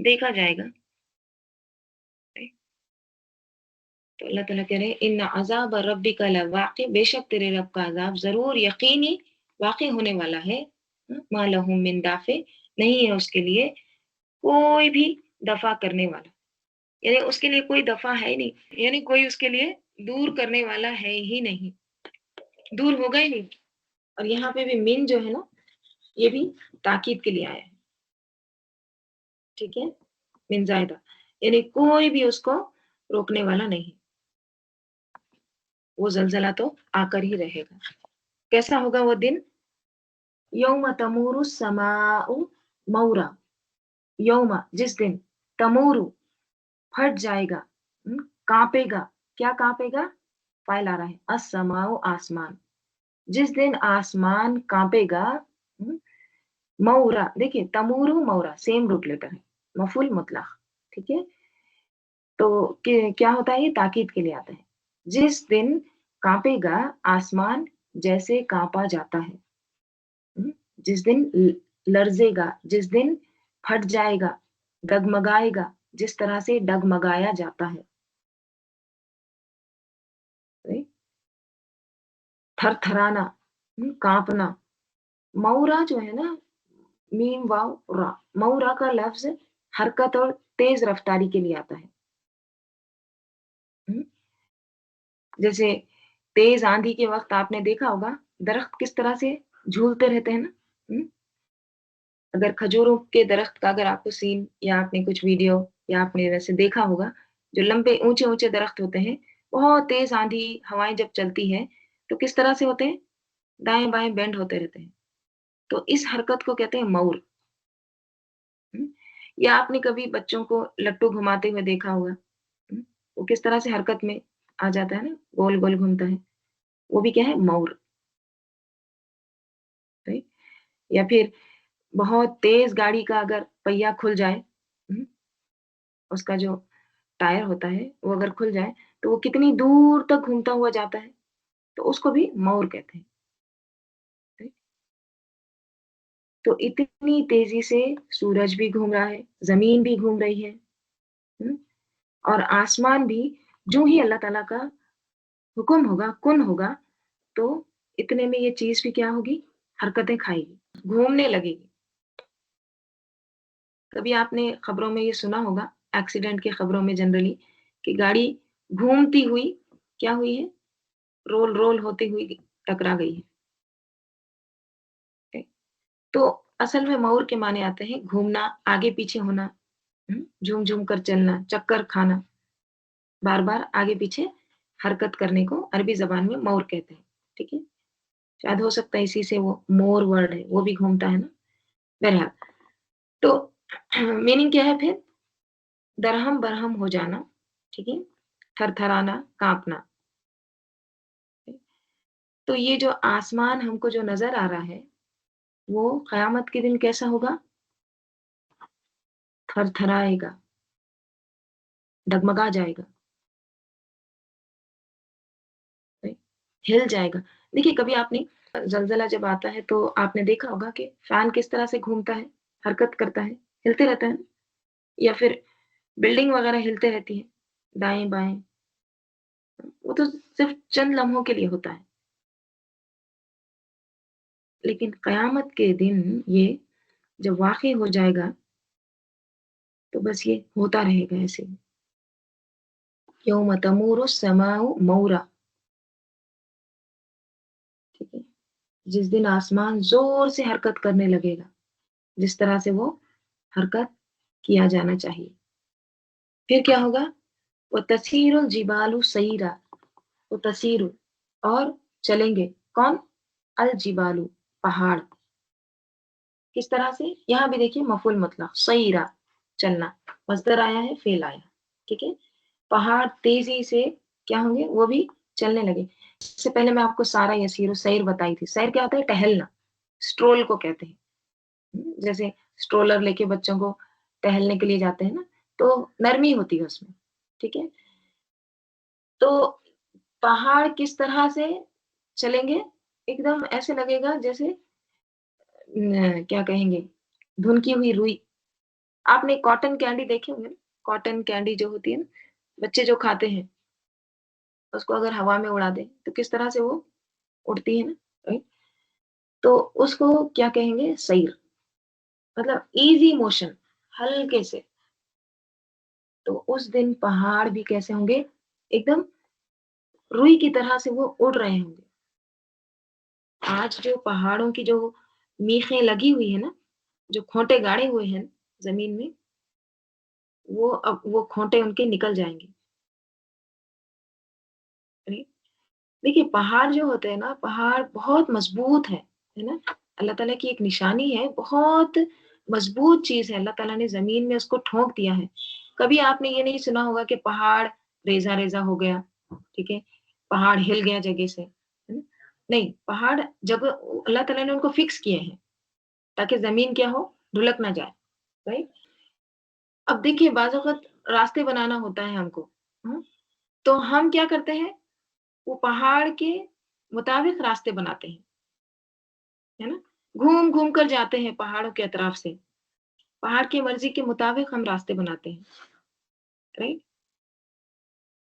دیکھا جائے گا۔ تو اللہ تعالیٰ کہہ رہے ہیں ان عذاب ربک لواقع، بے شک تیرے رب کا عذاب ضرور یقینی واقع ہونے والا ہے، ما لہ من دافع، نہیں ہے اس کے لیے کوئی بھی دفع کرنے والا، یعنی اس کے لیے کوئی دفع ہے ہی نہیں، یعنی کوئی اس کے لیے دور کرنے والا ہے ہی نہیں، دور ہوگا ہی نہیں۔ اور یہاں پہ بھی من جو ہے نا، یہ بھی تاکید کے لیے آیا ہے، ٹھیک ہے؟ من زائدہ، یعنی کوئی بھی اس کو روکنے والا نہیں، وہ زلزلہ تو آ کر ہی رہے گا۔ کیسا ہوگا وہ دن؟ یوم تمور السماء مورا، یوم جس دن، تمور پھٹ جائے گا، کانپے گا، کیا کانپے گا؟ فائل آ رہا ہے، السماء آسمان، جس دن آسمان کانپے گا، مورا، دیکھیے تمور مورا سیم روٹ لیٹر ہے، مفعول مطلق، ٹھیک ہے؟ तो क्या होता है, ये ताकीद के लिए आता है। जिस दिन कांपेगा आसमान जैसे कांपा जाता है। जिस दिन लर्जेगा, जिस दिन फट जाएगा, डगमगाएगा, जिस तरह से डगमगाया जाता है। राइट? थरथराना, कांपना। मऊरा जो है ना, मीम वाव रा, मऊरा का लफ्ज हरकत और तेज रफ्तारी के लिए आता है। हम्म, जैसे तेज आंधी के वक्त आपने देखा होगा दरख्त किस तरह से झूलते रहते हैं ना। हम्म, अगर खजूरों के दरख्त का अगर आपको सीन या आपने कुछ वीडियो या आपने वैसे देखा होगा, जो लंबे ऊंचे ऊंचे दरख्त होते हैं, बहुत तेज आंधी हवाएं जब चलती है तो किस तरह से होते हैं, दाएं बाएं बेंड होते रहते हैं। तो इस हरकत को कहते हैं मऊर। हम्म, या आपने कभी बच्चों को लट्टू घुमाते हुए देखा होगा। वो किस तरह से हरकत में आ जाता है ना, गोल गोल घूमता है। वो भी क्या है, मऊर। राइट? या फिर बहुत तेज गाड़ी का अगर पहिया खुल जाए, उसका जो टायर होता है वो अगर खुल जाए तो वो कितनी दूर तक घूमता हुआ जाता है, तो उसको भी मौर कहते हैं। right? तो इतनी तेजी से सूरज भी घूम रहा है, जमीन भी घूम रही है। हम्म, और आसमान भी जो ही अल्लाह ताला का हुक्म होगा, कुन होगा, तो इतने में ये चीज भी क्या होगी, हरकतें खाएगी, घूमने लगेगी। कभी आपने खबरों में ये सुना होगा, एक्सीडेंट की खबरों में जनरली, कि गाड़ी घूमती हुई क्या हुई है, रोल रोल होती हुई टकरा गई है। Okay? तो असल में मऊर के माने आते हैं घूमना, आगे पीछे होना, झूम झूम कर चलना, चक्कर खाना, बार बार आगे पीछे हरकत करने को अरबी जबान में मऊर कहते हैं। ठीक है, शायद हो सकता है इसी से वो मोर वर्ड है, वो भी घूमता है ना। बहरहाल, तो मीनिंग क्या है फिर, दरहम बरहम हो जाना। ठीक है, थरथराना, कांपना। तो ये जो आसमान हमको जो नजर आ रहा है, वो कयामत के दिन कैसा होगा, थरथराएगा, डगमगा जाएगा, right? हिल जाएगा। देखिए कभी आपने जलजला जब आता है तो आपने देखा होगा कि फैन किस तरह से घूमता है, हरकत करता है, हिलते रहता है। या फिर बिल्डिंग वगैरह हिलते रहती है, दाएं बाएं। वो तो सिर्फ चंद लम्हों के लिए होता है, लेकिन कयामत के दिन ये जब वाक़ई हो जाएगा तो बस ये होता रहेगा ऐसे। यौम तमूरु समाउ मौरा। ठीक है, जिस दिन आसमान जोर से हरकत करने लगेगा, जिस तरह से वो हरकत किया जाना चाहिए। फिर क्या होगा, वो तसीरुल जिबालु सईरा, वो तसीरु, और चलेंगे कौन, अल जिबालु, पहाड़। किस तरह से, यहाँ भी देखिए मफूल मतलब सईरा, चलना, मजदर आया है, फेल आया। ठीक है, पहाड़ तेजी से क्या होंगे, वो भी चलने लगे। इससे पहले मैं आपको सारा यसीर सैर बताई थी। सैर क्या होता है, टहलना, स्ट्रोल को कहते हैं। जैसे स्ट्रोलर लेके बच्चों को टहलने के लिए जाते हैं ना, तो नरमी होती है उसमें। ठीक है, तो पहाड़ किस तरह से चलेंगे, एकदम ऐसे लगेगा जैसे क्या कहेंगे, धुनकी हुई रुई। आपने कॉटन कैंडी देखे होंगे ना, कॉटन कैंडी जो होती है ना, बच्चे जो खाते हैं, उसको अगर हवा में उड़ा दें तो किस तरह से वो उड़ती है ना, राइट? तो उसको क्या कहेंगे, सैर, मतलब इजी मोशन, हल्के से। तो उस दिन पहाड़ भी कैसे होंगे, एकदम रुई की तरह से वो उड़ रहे होंगे। आज जो पहाड़ों की जो मीखें लगी हुई है ना, जो खोंटे गाड़े हुए हैं जमीन में, वो अब वो खोंटे उनके निकल जाएंगे। राइट? देखिए पहाड़ जो होते हैं ना, पहाड़ बहुत मजबूत है ना। अल्लाह ताला की एक निशानी है, बहुत मजबूत चीज है, अल्लाह ताला ने जमीन में उसको ठोक दिया है। कभी आपने ये नहीं सुना होगा कि पहाड़ रेजा रेजा हो गया। ठीक है, पहाड़ हिल गया जगह से, है ना? नहीं, पहाड़ जब अल्लाह ताला ने उनको फिक्स किए हैं ताकि जमीन क्या हो, ढुलक ना जाए। राइट? अब देखिए बाज़ वक़्त रास्ते बनाना होता है हमको, तो हम क्या करते हैं, वो पहाड़ के मुताबिक रास्ते बनाते हैं, है ना? घूम-घूम कर जाते हैं पहाड़ों के अतराफ से, पहाड़ की मर्ज़ी के मुताबिक हम रास्ते बनाते हैं, राइट?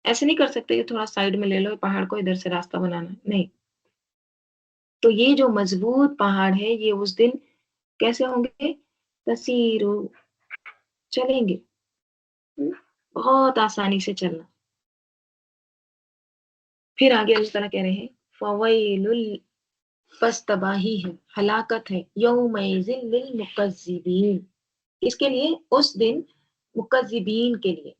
ऐसे नहीं कर सकते कि थोड़ा साइड में ले लो पहाड़ को, इधर से रास्ता बनाना, नहीं। तो ये जो मज़बूत पहाड़ है, ये उस दिन कैसे होंगे? तसीरु, चलेंगे, हुँ? बहुत आसानी से चलना। फिर आगे अल्लाह ताला कह रहे हैं, फ़वैलुल, बस तबाही है, हलाकत है, यौमइज़िन लिलमुकज़्ज़िबीन, किसके लिए? उस दिन मुकज़्ज़िबीन के लिए,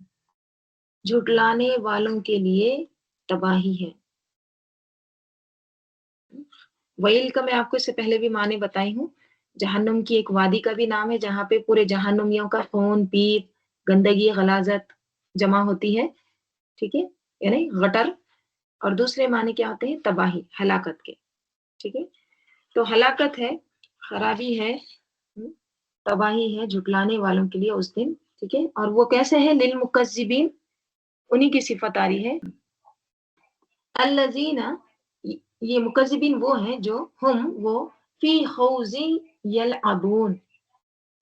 झुटलाने वालों के लिए तबाही है। वैल का मैं आपको इससे पहले भी माने बताई हूँ। जहन्नुम की एक वादी का भी नाम है, जहाँ पे पूरे जहन्नुमियों का खून, पीप, गंदगी, गलाज़त जमा होती है, ठीक है? यानी गटर। और दूसरे माने क्या होते हैं? तबाही, हलाकत के, ठीक है? तो हलाकत है, खराबी है, हुँ, तबाही है झुटलाने वालों के लिए उस दिन, ठीक है? और वो कैसे है? लिलमुकज़्ज़िबीन, उन्हीं की सिफ़त आ रही है। अल्लज़ीना, ये मुकज़्ज़िबीन वो हैं जो वो फ़ी हौज़िन यलअबून,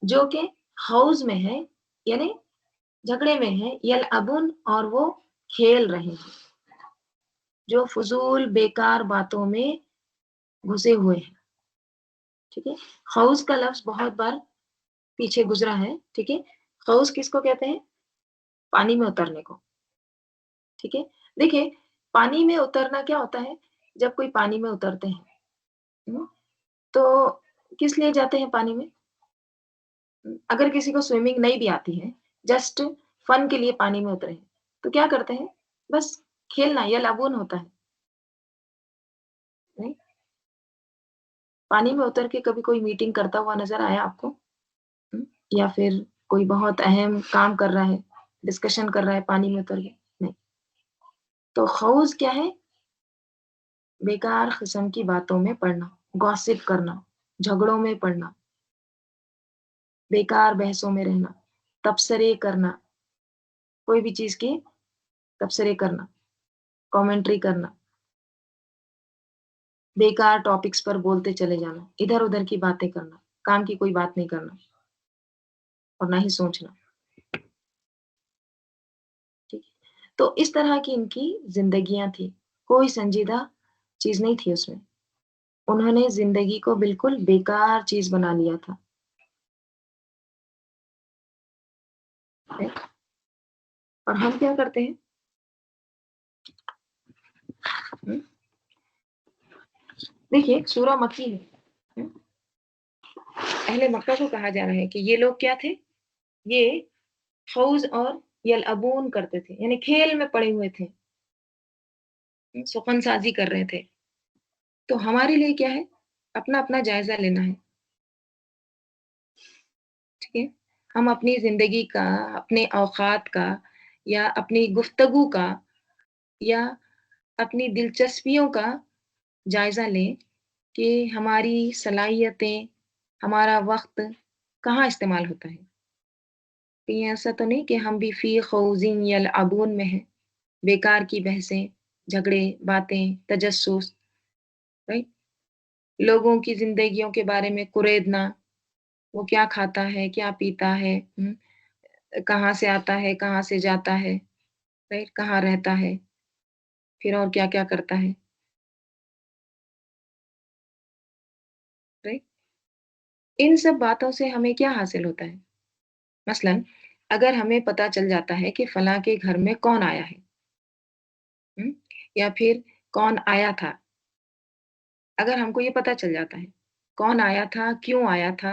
जो कि हौज़ में हैं, यानी झगड़े में हैं, यलअबून, और वो खेल रहे हैं, जो फ़ुज़ूल बेकार बातों में घुसे हुए हैं, ठीक है? हौज़ का लफ्ज़ बहुत बार पीछे गुज़रा है, ठीक है? हौज़ किसको कहते हैं? पानी में उतरने को, ठीक है? देखिए, पानी में उतरना क्या होता है? जब कोई पानी में उतरते हैं, हुँ, तो किस लिए जाते हैं पानी में? अगर किसी को स्विमिंग नहीं भी आती है, जस्ट फन के लिए पानी में उतरे हैं, तो क्या करते हैं? बस खेलना या लाबून होता है, नहीं? पानी में उतर के कभी कोई मीटिंग करता हुआ नज़र आया आपको? हुँ? या फिर कोई बहुत अहम काम कर रहा है, डिस्कशन कर रहा है पानी में उतर के? नहीं। तो हौज़ क्या है? बेकार किस्म की बातों में पड़ना, गॉसिप करना, झगड़ों में पड़ना, बेकार बहसों में रहना, तबसरे करना, कोई भी चीज़ की तबसरे करना, कमेंट्री करना, बेकार टॉपिक्स पर बोलते चले जाना, इधर-उधर की बातें करना, काम की कोई बात नहीं करना और ना ही सोचना, ठीक है? तो इस तरह की इनकी ज़िंदगियाँ थी, कोई संजीदा चीज़ नहीं थी उसमें। उन्होंने ज़िंदगी को बिल्कुल बेकार चीज़ बना लिया था, राइट? और हम क्या करते हैं? हुँ, देखिए सूरा मक्की है, हुँ, अहले मक्का को कहा जा रहा है कि ये लोग क्या थे? ये हौज़ और यलअबून करते थे, यानी खेल में पड़े हुए थे, सुख़नसाज़ी कर रहे थे। तो हमारे लिए क्या है? अपना-अपना जायज़ा लेना है, ठीक है? हम अपनी ज़िंदगी का, अपने औक़ात का, या अपनी गुफ्तगू का, या अपनी दिलचस्पियों का जायज़ा लें कि हमारी सलाहियतें, हमारा वक़्त कहाँ इस्तेमाल होता है। कहीं ऐसा तो नहीं कि हम भी फ़ी ख़ौज़िन यलअबून में हैं, बेकार की बहसें, झगड़े, बातें, तजस्सुस, राइट? लोगों की ज़िंदगियों के बारे में कुरेदना, वो क्या खाता है, क्या पीता है, कहाँ से आता है, कहाँ से जाता है, राइट? कहाँ रहता है, फिर और क्या-क्या करता है, राइट? इन सब बातों से हमें क्या हासिल होता है? मसलन अगर हमें पता चल जाता है कि फलाँ के घर में कौन आया है, हुँ? या फिर कौन आया था, अगर हमको ये पता चल जाता है, कौन आया था, क्यों आया था,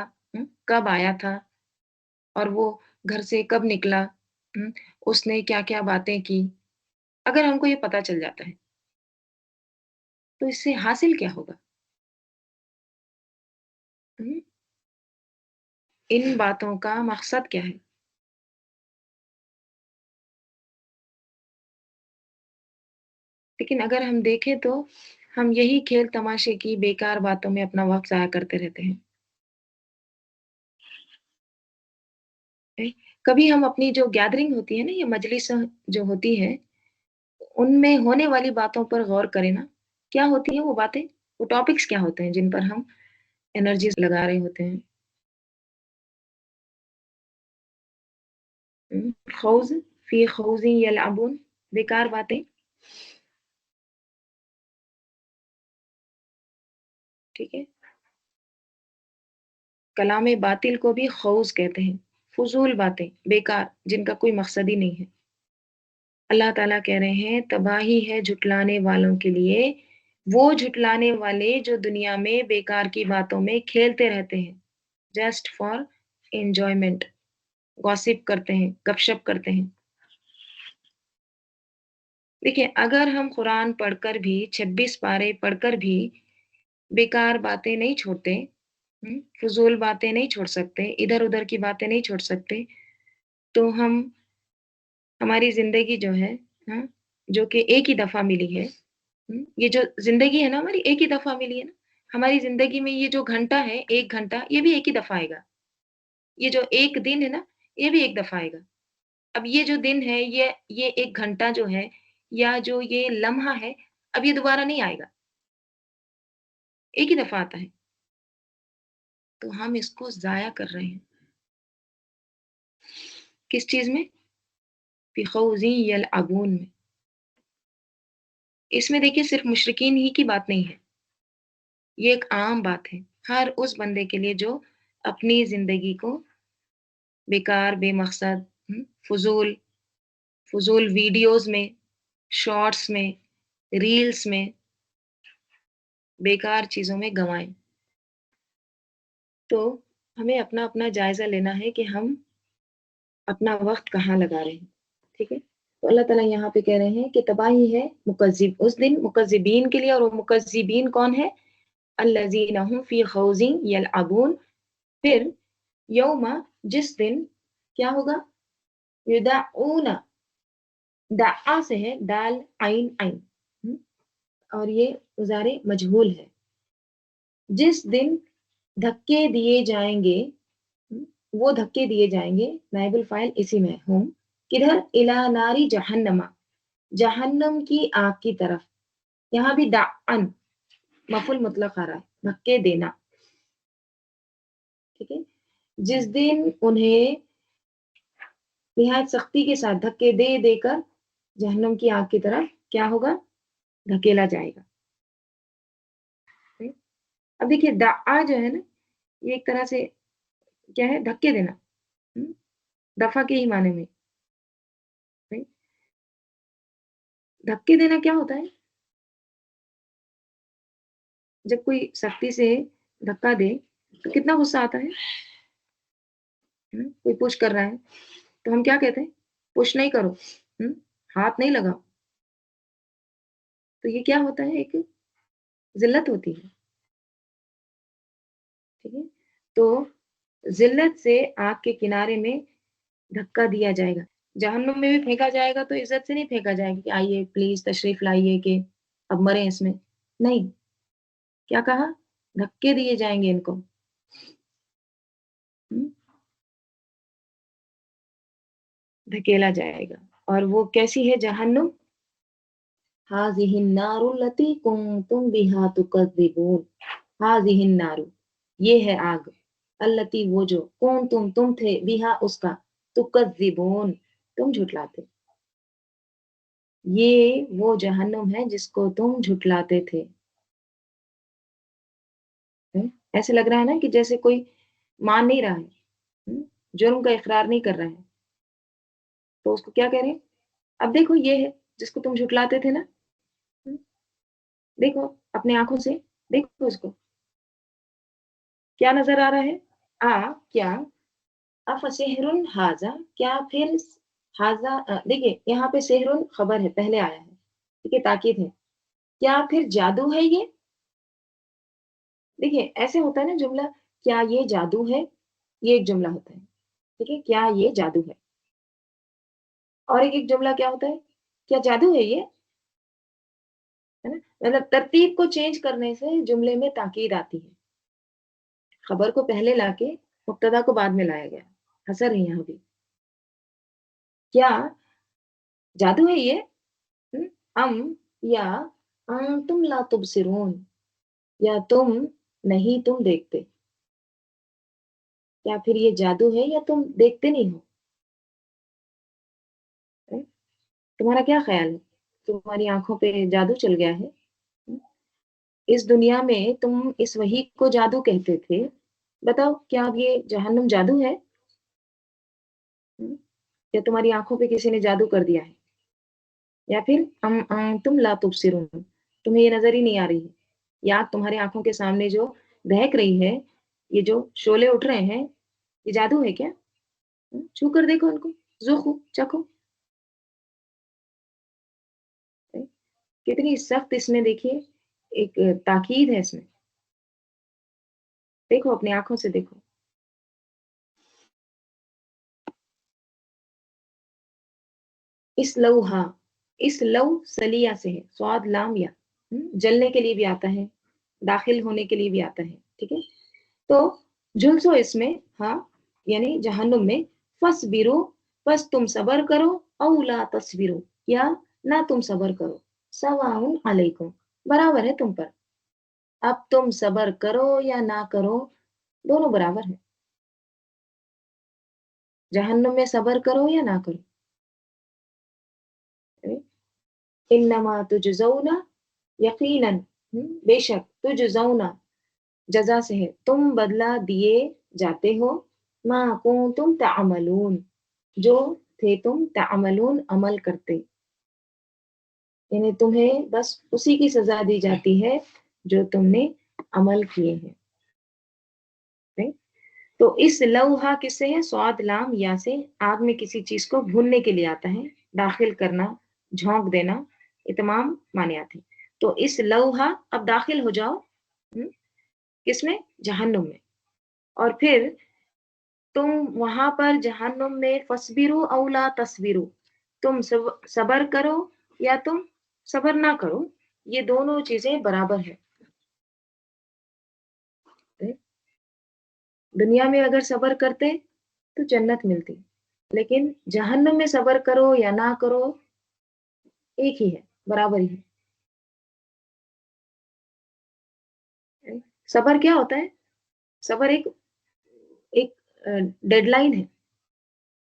कब आया था और वो घर से कब निकला, हुँ? उसने क्या-क्या बातें की, अगर हमको ये पता चल जाता है, तो इससे हासिल क्या होगा? हुँ? इन बातों का मकसद क्या है? लेकिन अगर हम देखें तो हम यही खेल-तमाशे की बेकार बातों में अपना वक़्त ज़ाया करते रहते हैं। कभी हम अपनी जो गैदरिंग होती है ना, ये मजलिस जो होती है, उनमें होने वाली बातों पर गौर करें ना, क्या होती हैं वो बातें? वो टॉपिक्स क्या होते हैं जिन पर हम एनर्जीज़ लगा रहे होते हैं? खौज़ फ़ी खौज़िन यलअबून, बेकार बातें, ठीक है? कलाम बातिल को भी खौज़ कहते हैं, फ़ुज़ूल बातें, बेकार, जिनका कोई मकसद ही नहीं है। अल्लाह ताला कह रहे हैं, तबाही है झुटलाने वालों के लिए, वो झुटलाने वाले जो दुनिया में बेकार की बातों में खेलते रहते हैं, जस्ट फॉर एन्जॉयमेंट, गॉसिप करते हैं, गपशप करते हैं। देखिए, अगर हम कुरान पढ़कर भी 26 पारे पढ़कर भी बेकार बातें नहीं छोड़ते, फ़ुज़ूल बातें नहीं छोड़ सकते, इधर-उधर की बातें नहीं छोड़ सकते, तो हमारी ज़िंदगी जो है, हाँ, जो कि एक ही दफ़ा मिली है, ये जो ज़िंदगी है ना हमारी, एक ही दफ़ा मिली है ना, हमारी ज़िंदगी में ये जो घंटा है, 1 घंटा, ये भी एक ही दफ़ा आएगा। ये जो 1 दिन है ना, ये भी एक दफ़ा आएगा। अब ये जो दिन है, ये 1 घंटा जो है या जो ये लम्हा है, अब ये दोबारा नहीं आएगा, एक ही दफ़ा आता है। तो हम इसको ज़ाया कर रहे हैं। किस चीज़ में? फ़ी यलअबून में। इसमें देखिए सिर्फ़ मुशरिकीन ही की बात नहीं है, ये एक आम बात है। हर उस बंदे के लिए जो अपनी ज़िंदगी को बेकार, बेमकसद, फ़ुज़ूल फ़ुज़ूल वीडियोज़ में, शॉर्ट्स में, रील्स में, बेकार चीज़ों में गँवाएँ। तो हमें अपना-अपना जायज़ा लेना है कि हम अपना वक़्त कहाँ लगा रहे हैं, ठीक है? तो अल्लाह ताला यहाँ पे कह रहे हैं कि तबाही है उस दिन मुकज़्ज़िबीन के लिए, और वो मुकज़्ज़िबीन कौन है? अल्लज़ीना हुम फ़ी ख़ौज़िन यलअबून। फिर यौमा, जिस दिन क्या होगा? युदअऊना, दअ से है दाल आइन ऐन, हुँ? और ये मुज़ारे मजहूल है। जिस दिन धक्के दिए जाएँगे, हुँ? वो धक्के दिए जाएँगे, नाइबुल फ़ाइल इसी में हुम, किधर? इला नारी जहन्नमा, जहन्नम की आग की तरफ। यहाँ भी दअन मफ़ूल मुतलक़ आ रहा है, धक्के देना, ठीक है? जिस दिन उन्हें निहायत सख्ती के साथ धक्के दे देकर जहन्नम की आग की तरफ क्या होगा? धकेला जाएगा। हुँ? अब देखिए दअ जो है ना, ये एक तरह से क्या है? धक्के देना, हुँ? दफ़ा के ही माने में, राइट? धक्के देना क्या होता है? जब कोई सख्ती से धक्का दे, तो कितना गुस्सा आता है ना? कोई पुश कर रहा है, तो हम क्या कहते हैं? पुश नहीं करो, हुँ? हाथ नहीं लगाओ। तो ये क्या होता है? एक ज़िल्लत होती है, ठीक है? तो ज़िल्लत से आग के किनारे में धक्का दिया जाएगा। जहन्नुम में भी फेंका जाएगा तो इज़्ज़त से नहीं फेंका जाएगा कि आइए प्लीज़ तशरीफ़ लाइए कि अब मरें इसमें। नहीं, क्या कहा? धक्के दिए जाएँगे इनको। हुँ? धकेला जाएगा। और वो कैसी है जहन्नुम? हाज़िहिन नारु लती कुंतुम बिहा तुकज़्ज़िबून। हाज़िहिन नारु, ये है आग, अल्लती वो जो, कुंतुम तुम थे, बिहा उसका, तुकज़्ज़िबून, तुम झुठलाते। ये वो जहन्नुम है जिसको तुम झुठलाते थे। ऐसे लग रहा है ना कि जैसे कोई मान नहीं रहा है, हुँ? जुर्म का इकरार नहीं कर रहा है, तो उसको क्या कह रहे हैं? अब देखो ये है जिसको तुम झुठलाते थे ना, हुँ? देखो अपनी आँखों से, देखो इसको, क्या नज़र आ रहा है? क्या अफ़सिहरुन हाज़ा, क्या फिर हाज़ा, देखिए यहाँ पे सिहरुन खबर है, पहले आया है, ठीक है, ताकीद है। क्या फिर जादू है ये? देखिए ऐसे होता है ना जुमला, क्या ये जादू है? ये एक जुमला होता है, ठीक है? क्या ये जादू है? और एक-एक जुमला क्या होता है? क्या जादू है ये? है ना? मतलब तरतीब को चेंज करने से जुमले में ताकीद आती है। खबर को पहले लाके मुब्तदा को बाद में लाया गया। हसर है यहाँ भी। क्या जादू है ये? हुँ, अम या तुम ला तुबसिरून, या तुम नहीं तुम देखते। या फिर ये जादू है या तुम देखते नहीं हो? हैं? तुम्हारा क्या ख़्याल है? तुम्हारी आँखों पे जादू चल गया है? हुँ? इस दुनिया में तुम इस वही को जादू कहते थे। बताओ क्या अब ये जहन्नुम जादू है? हुँ? या तुम्हारी आँखों पे किसी ने जादू कर दिया है? या फिर तुम ला तुबसिरून, तुम्हें ये नज़र ही नहीं आ रही है। या तुम्हारी आँखों के सामने जो दहक रही है, ये जो शोले उठ रहे हैं, ये जादू है क्या? छू कर देखो उनको, ज़ुक़ो, चखो। कितनी सख्त इसमें देखिए एक ताकीद है इसमें। देखो अपनी आँखों से देखो। इसलौहा, इसलौ सलिया से है, स्वाद लाम या, जलने के लिए भी आता है, दाखिल होने के लिए भी आता है, ठीक है? तो झुलसो इसमें, हाँ, यानी जहन्नुम में, फस्बिरू, बस तुम सब्र करो, औ ला तस्बिरू, या ना तुम सब्र करो, सवाउन अलैकुम, बराबर है तुम पर। अब तुम सब्र करो या ना करो, दोनों बराबर है। जहन्नुम में सब्र करो या ना करो। इन्नमा तुजज़ौना यकीनन, बेशक तुजज़ौना जज़ा से है, तुम बदला दिए जाते हो, मा कुंतुम तअमलून, जो थे तुम तअमलून अमल करते, यानी तुम्हें बस उसी की सज़ा दी जाती है जो तुमने अमल किए हैं। राइट? तो इस लौहा किससे है? स्वाद लाम या से, आग में किसी चीज़ को भूनने के लिए आता है, दाखिल करना, झोंक देना, ये तमाम माने आते हैं। तो इस लौहा, अब दाखिल हो जाओ, हुँ, किसमें? जहन्नुम में। और फिर तुम वहाँ पर जहन्नुम में फस्बिरू औ ला तस्बिरू, तुम सब्र करो या तुम सब्र ना करो, ये दोनों चीज़ें बराबर है। दुनिया में अगर सब्र करते तो जन्नत मिलती, लेकिन जहन्नुम में सब्र करो या ना करो, एक ही है, बराबर ही है। सब्र क्या होता है? सब्र एक एक डेडलाइन है,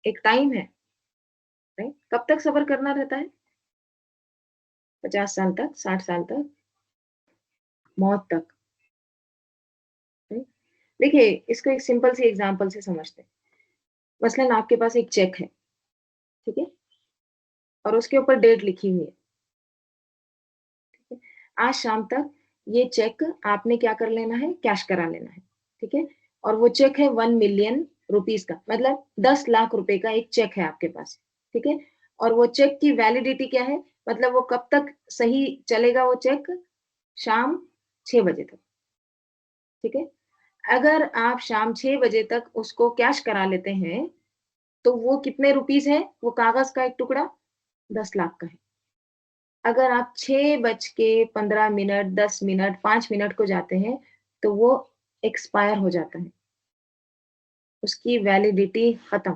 एक टाइम है, राइट? कब तक सब्र करना रहता है? 50 साल तक, 60 साल तक, मौत तक, राइट? देखिए, इसको एक सिंपल सी एग्ज़ाम्पल से समझते हैं। मसलन आपके पास एक चेक है, ठीक है? और उसके ऊपर डेट लिखी हुई है, ठीक है? आज शाम तक ये चेक आपने क्या कर लेना है? कैश करा लेना है, ठीक है? और वो चेक है 1 मिलियन रुपीज़ का, मतलब 10 लाख रुपए का एक चेक है आपके पास, ठीक है? और वो चेक की वैलिडिटी क्या है? मतलब वो कब तक सही चलेगा वो चेक? शाम 6 बजे तक, ठीक है? अगर आप शाम 6 बजे तक उसको कैश करा लेते हैं, तो वो कितने रुपीज़ है? वो कागज़ का एक टुकड़ा 10 लाख का है। अगर आप 6 बज के 15 मिनट, 10 मिनट, 5 मिनट को जाते हैं, तो वो एक्सपायर हो जाता है, उसकी वैलिडिटी खत्म।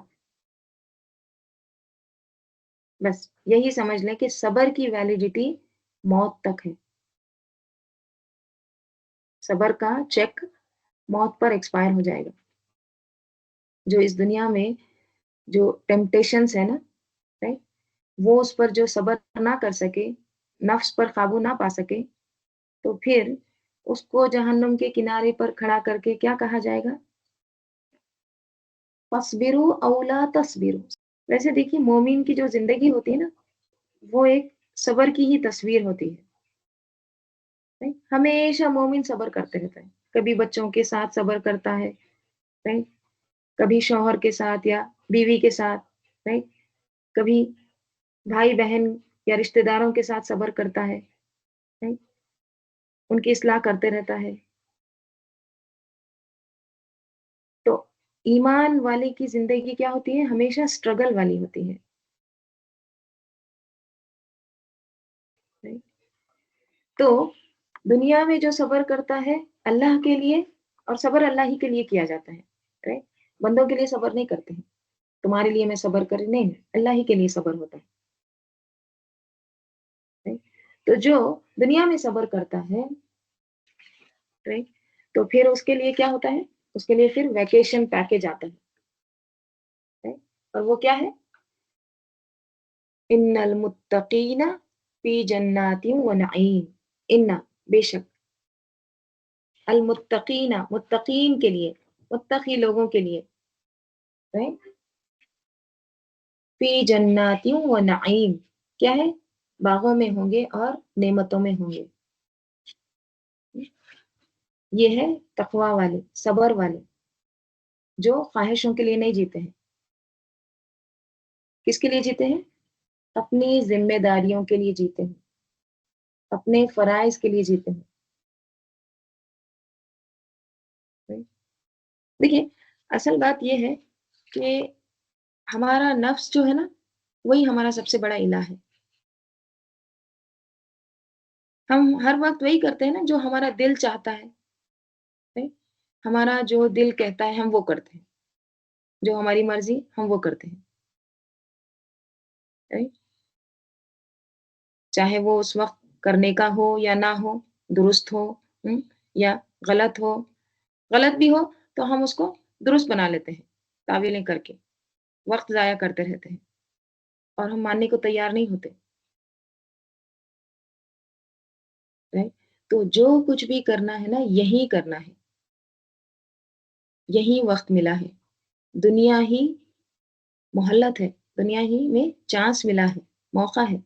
बस यही समझ लें कि सब्र की वैलिडिटी मौत तक है। सब्र का चेक मौत पर एक्सपायर हो जाएगा। जो इस दुनिया में जो टेम्पटेशंस है ना, राइट? वो उस पर जो सब्र ना कर सके, नफ्स पर काबू ना पा सके, तो फिर उसको जहन्नुम के किनारे पर खड़ा करके क्या कहा जाएगा? फस्बिरु औ ला तस्बिरु। वैसे देखिए मोमिन की जो ज़िंदगी होती है ना, वो एक सब्र की ही तस्वीर होती है, राइट? हमेशा मोमिन सब्र करते रहता है। कभी बच्चों के साथ सब्र करता है, राइट? कभी शौहर के साथ या बीवी के साथ, राइट? कभी भाई-बहन या रिश्तेदारों के साथ सब्र करता है, राइट? उनकी इस्लाह करते रहता है। तो ईमान वाले की ज़िंदगी क्या होती है? हमेशा स्ट्रगल वाली होती है, राइट? तो दुनिया में जो सब्र करता है अल्लाह के लिए, और सब्र अल्लाह ही के लिए किया जाता है, राइट? बंदों के लिए सब्र नहीं करते हैं। तुम्हारे लिए मैं सब्र कर नहीं, अल्लाह ही के लिए सब्र होता है। राइट? तो जो दुनिया में सब्र करता है, राइट? तो फिर उसके लिए क्या होता है? उसके लिए फिर वैकेशन पैकेज आता है, राइट? और वो क्या है? इन्नल मुत्तकीना फी जन्नातिन व नईम। इन्ना बेशक, अल मुत्तकीना मुत्तकीन के लिए, मुत्तकी लोगों के लिए, राइट? फी जन्नातिन व नईम क्या है? बागों में होंगे और नेमतों में होंगे। ये है तकवा वाले, सब्र वाले, जो ख्वाहिशों के लिए नहीं जीते हैं। किसके लिए जीते हैं? अपनी ज़िम्मेदारियों के लिए जीते हैं, अपने फ़राइज़ के लिए जीते हैं। राइट? देखिए, असल बात ये है कि हमारा नफ्स जो है ना, वही हमारा सबसे बड़ा इला है। हम हर वक़्त वही करते हैं ना जो हमारा दिल चाहता है, राइट? हमारा जो दिल कहता है हम वो करते हैं, जो हमारी मर्ज़ी हम वो करते हैं, राइट? चाहे वो उस वक़्त करने का हो या ना हो, दुरुस्त हो, हुँ? या गलत हो। गलत भी हो तो हम उसको दुरुस्त बना लेते हैं, तावीलें करके, वक़्त ज़ाया करते रहते हैं और हम मानने को तैयार नहीं होते, राइट? तो जो कुछ भी करना है ना, यही करना है, यही वक़्त मिला है। दुनिया ही मोहल्लत है, दुनिया ही में चांस मिला है, मौका है,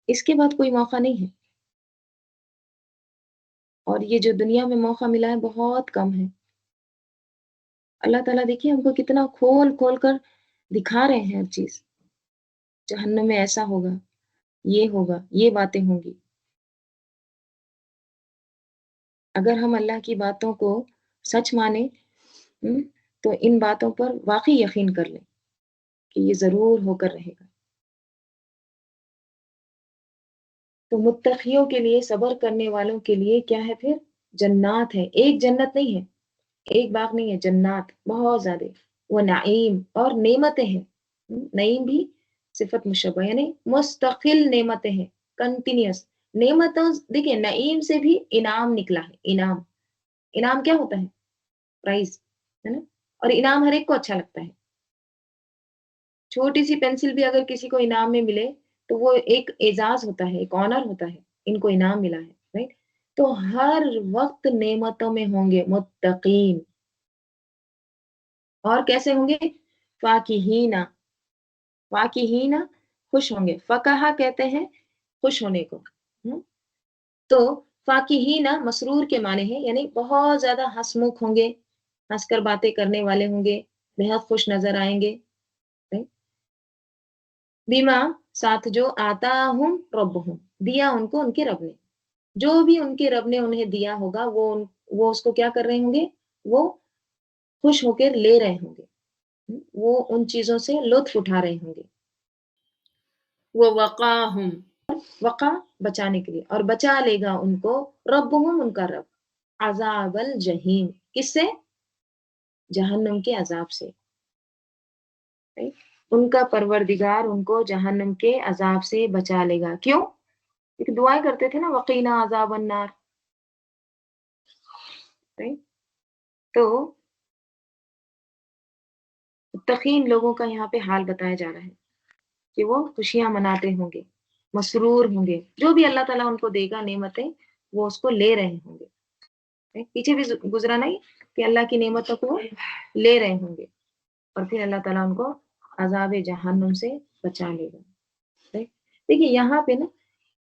इसके बाद कोई मौका नहीं है। और ये जो दुनिया में मौका मिला है बहुत कम है। अल्लाह ताला देखिए हमको कितना खोल-खोल कर दिखा रहे हैं हर चीज़। जहन्नुम में ऐसा होगा, ये बातें होंगी। अगर हम अल्लाह की बातों को सच माने, हुँ, तो इन बातों पर वाक़ई यकीन कर लें कि ये ज़रूर होकर रहेगा। तो मुत्तक़ियों के लिए, सब्र करने वालों के लिए क्या है फिर? जन्नात है, एक जन्नत नहीं है, एक बाग नहीं है, जन्नात बहुत ज़्यादा। वो नईम और नेमतें हैं। नईम भी सिफ़त मुशब्बह यानी मुस्तकिल नेमतें हैं, कंटीन्यूअस। नेमतों देखिए नईम से भी इनाम निकला है, इनाम। इनाम क्या होता है? प्राइज़, है ना? और इनाम हर एक को अच्छा लगता है। छोटी-सी पेंसिल भी अगर किसी को इनाम में मिले, तो वो एक एज़ाज़ होता है, एक ऑनर होता है, इनको इनाम मिला है, राइट? तो हर वक़्त नेमतों में होंगे मुत्तक़ीन और कैसे होंगे? फ़ाकिहीना, फ़ाकिहीना खुश होंगे, फ़कहा कहते हैं खुश होने को, हुँ? तो फ़ाकिहीना मसरूर के माने हैं, यानी बहुत ज़्यादा हँसमुख होंगे, हँसकर बातें करने वाले होंगे, बेहद खुश नज़र आएँगे, राइट? बिमा साथ जो आताहुम रब्बुहुम दिया उनको उनके रब ने। जो भी उनके रब ने उन्हें दिया होगा वो उसको क्या कर रहे होंगे? वो खुश होकर ले रहे होंगे। वो उन चीज़ों से लुत्फ़ उठा रहे होंगे। वो वक़ाहुम वक़ा बचाने के लिए और बचा लेगा उनको रब्बुहुम उनका रब, अज़ाबल जहीम किससे? जहन्नम के अज़ाब से, राइट? उनका परवरदिगार उनको जहन्नम के अज़ाब से बचा लेगा। क्यों? एक दुआएँ करते थे ना वक़ीना अज़ाबन नार, राइट? तो मुत्तक़ीन लोगों का यहाँ पे हाल बताया जा रहा है कि वो खुशियाँ मनाते होंगे, मसरूर होंगे, जो भी अल्लाह ताला उनको देगा नेमतें, वो उसको ले रहे होंगे। राइट? पीछे भी गुज़रा नहीं कि अल्लाह की नेमतों को वो ले रहे होंगे और फिर अल्लाह ताला उनको अज़ाब जहन्नुम से बचा लेगा। राइट? देखिए यहाँ पे ना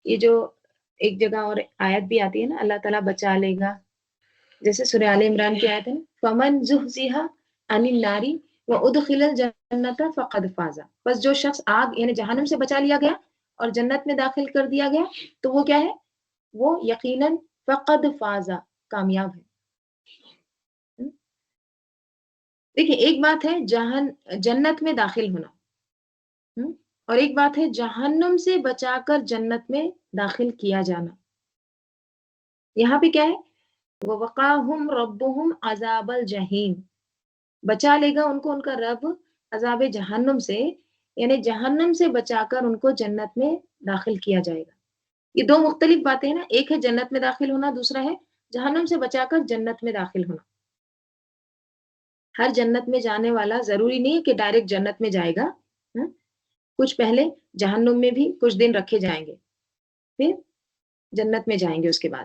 ये जो एक जगह और आयत भी आती है ना अल्लाह ताला बचा लेगा, जैसे सूरह आले इमरान की आयत है ना, फमन ज़ुहज़िहा अनिन नारी व उदखिलल जन्नता फ़क़द फ़ाज़ा। बस जो शख्स आग यानी जहन्नम से बचा लिया गया और जन्नत में दाखिल कर दिया गया, तो वो क्या है? वो यकीनन फ़क़द फ़ाज़ा कामयाब है। हुँ? देखिए एक बात है जन्नत में दाखिल होना, हुँ? और एक बात है जहन्नुम से बचाकर जन्नत में दाखिल किया जाना। यहाँ पे क्या है? ववक़ाहुम रब्बुहुम अज़ाबल जहीम बचा लेगा उनको उनका रब عذاب جہنم سے یعنی جہنم سے بچا کر ان کو جنت میں داخل کیا جائے گا. یہ دو مختلف باتیں ہیں نا، ایک ہے جنت میں داخل ہونا، دوسرا ہے جہنم سے بچا کر جنت میں داخل ہونا. ہر جنت میں جانے والا ضروری نہیں ہے کہ ڈائریکٹ جنت میں جائے گا. ہاں؟ کچھ پہلے جہنم میں بھی کچھ دن رکھے جائیں گے، پھر جنت میں جائیں گے اس کے بعد.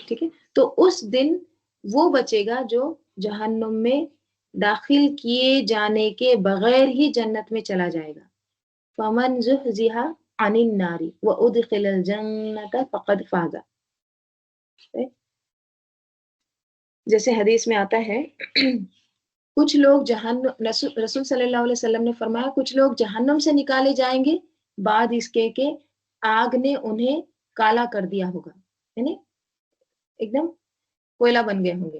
ٹھیک ہے، تو اس دن وہ بچے گا جو جہنم میں داخل کیے جانے کے بغیر ہی جنت میں چلا جائے گا. فمن زحزح عن النار وادخل الجنت فقد فاز. جیسے حدیث میں آتا ہے کچھ لوگ جہنم، رسول صلی اللہ علیہ وسلم نے فرمایا کچھ لوگ جہنم سے نکالے جائیں گے بعد اس کے کہ آگ نے انہیں کالا کر دیا ہوگا، یعنی ایک دم کوئلہ بن گئے ہوں گے.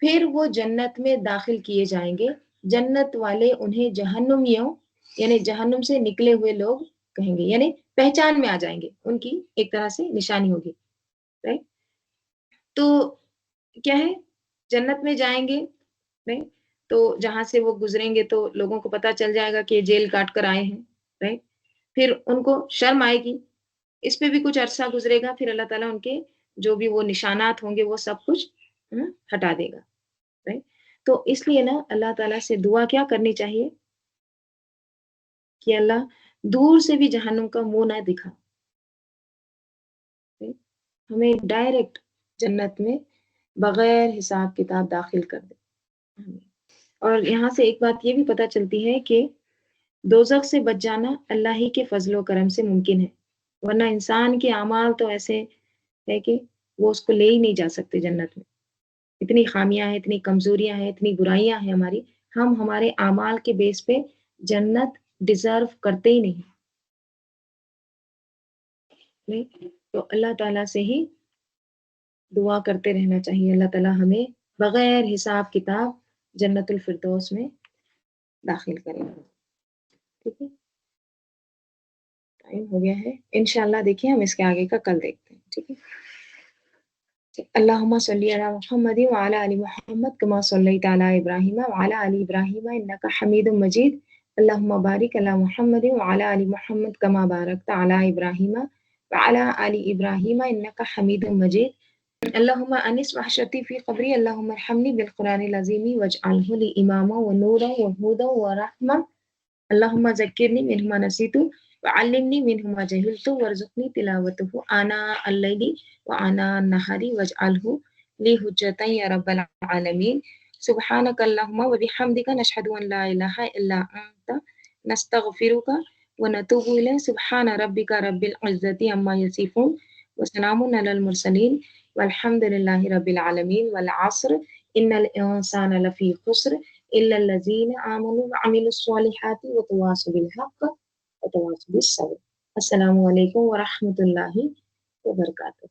پھر وہ جنت میں داخل کیے جائیں گے. جنت والے انہیں جہنمیوں یعنی جہنم سے نکلے ہوئے لوگ کہیں گے، یعنی پہچان میں آ جائیں گے، ان کی ایک طرح سے نشانی ہوگی. رائٹ، تو کیا ہے جنت میں جائیں گے، رائٹ، تو جہاں سے وہ گزریں گے تو لوگوں کو پتا چل جائے گا کہ جیل کاٹ کر آئے ہیں. رائٹ، پھر ان کو شرم آئے گی، اس پہ بھی کچھ عرصہ گزرے گا، پھر اللہ تعالیٰ ان کے جو بھی وہ نشانات ہوں گے وہ سب کچھ ہٹا دے گا. رائٹ، تو اس لیے نا اللہ تعالیٰ سے دعا کیا کرنی چاہیے کہ اللہ دور سے بھی جہنم کا منہ نہ دکھا، ہمیں ڈائریکٹ جنت میں بغیر حساب کتاب داخل کر دے. اور یہاں سے ایک بات یہ بھی پتہ چلتی ہے کہ دوزخ سے بچ جانا اللہ ہی کے فضل و کرم سے ممکن ہے، ورنہ انسان کے اعمال تو ایسے ہے کہ وہ اس کو لے ہی نہیں جا سکتے جنت میں. اتنی خامیاں ہیں، اتنی کمزوریاں ہیں، اتنی برائیاں ہیں ہماری، ہم ہمارے اعمال کے بیس پہ جنت ڈیزرو کرتے ہی نہیں. تو اللہ تعالیٰ سے ہی دعا کرتے رہنا چاہیے اللہ تعالیٰ ہمیں بغیر حساب کتاب جنت الفردوس میں داخل کرے. ٹھیک ہے، ٹائم ہو گیا ہے، انشاءاللہ دیکھیں ہم اس کے آگے کا کل دیکھتے ہیں. ٹھیک ہے، اللہم صلی علی محمد وعلی آل محمد کما صلیت علی ابراہیم وعلی آل ابراہیم انک حمید مجید. اللہم بارک علی محمد وعلی آل محمد کما بارکت علی ابراہیم وعلی آل ابراہیم انک حمید مجید. اللہم انس وحشتی فی قبری، اللہم ارحمنی بالقرآن العظیم واجعلہ لی اماما ونورا وہدا ورحمہ. اللہم ذکرنی منہ ما نسیت وعلمنی منہ ما جہلت وارزقنی تلاوتہ آناء اللیل وآناء النہار واجعلہ لی حجۃ یا رب العالمین. سبحانک اللہم وبحمدک نشہد ان لا الہ الا انت نستغفرک ونتوب الیک. سبحان ربک رب العزۃ عما یصفون وسلام علی المرسلین والحمد للہ رب العالمین. والعصر ان الانسان لفی خسر الا الذین آمنوا وعملوا الصالحات وتواصوا بالحق وتواصوا بالصبر. السلام علیکم ورحمۃ اللہ وبرکاتہ.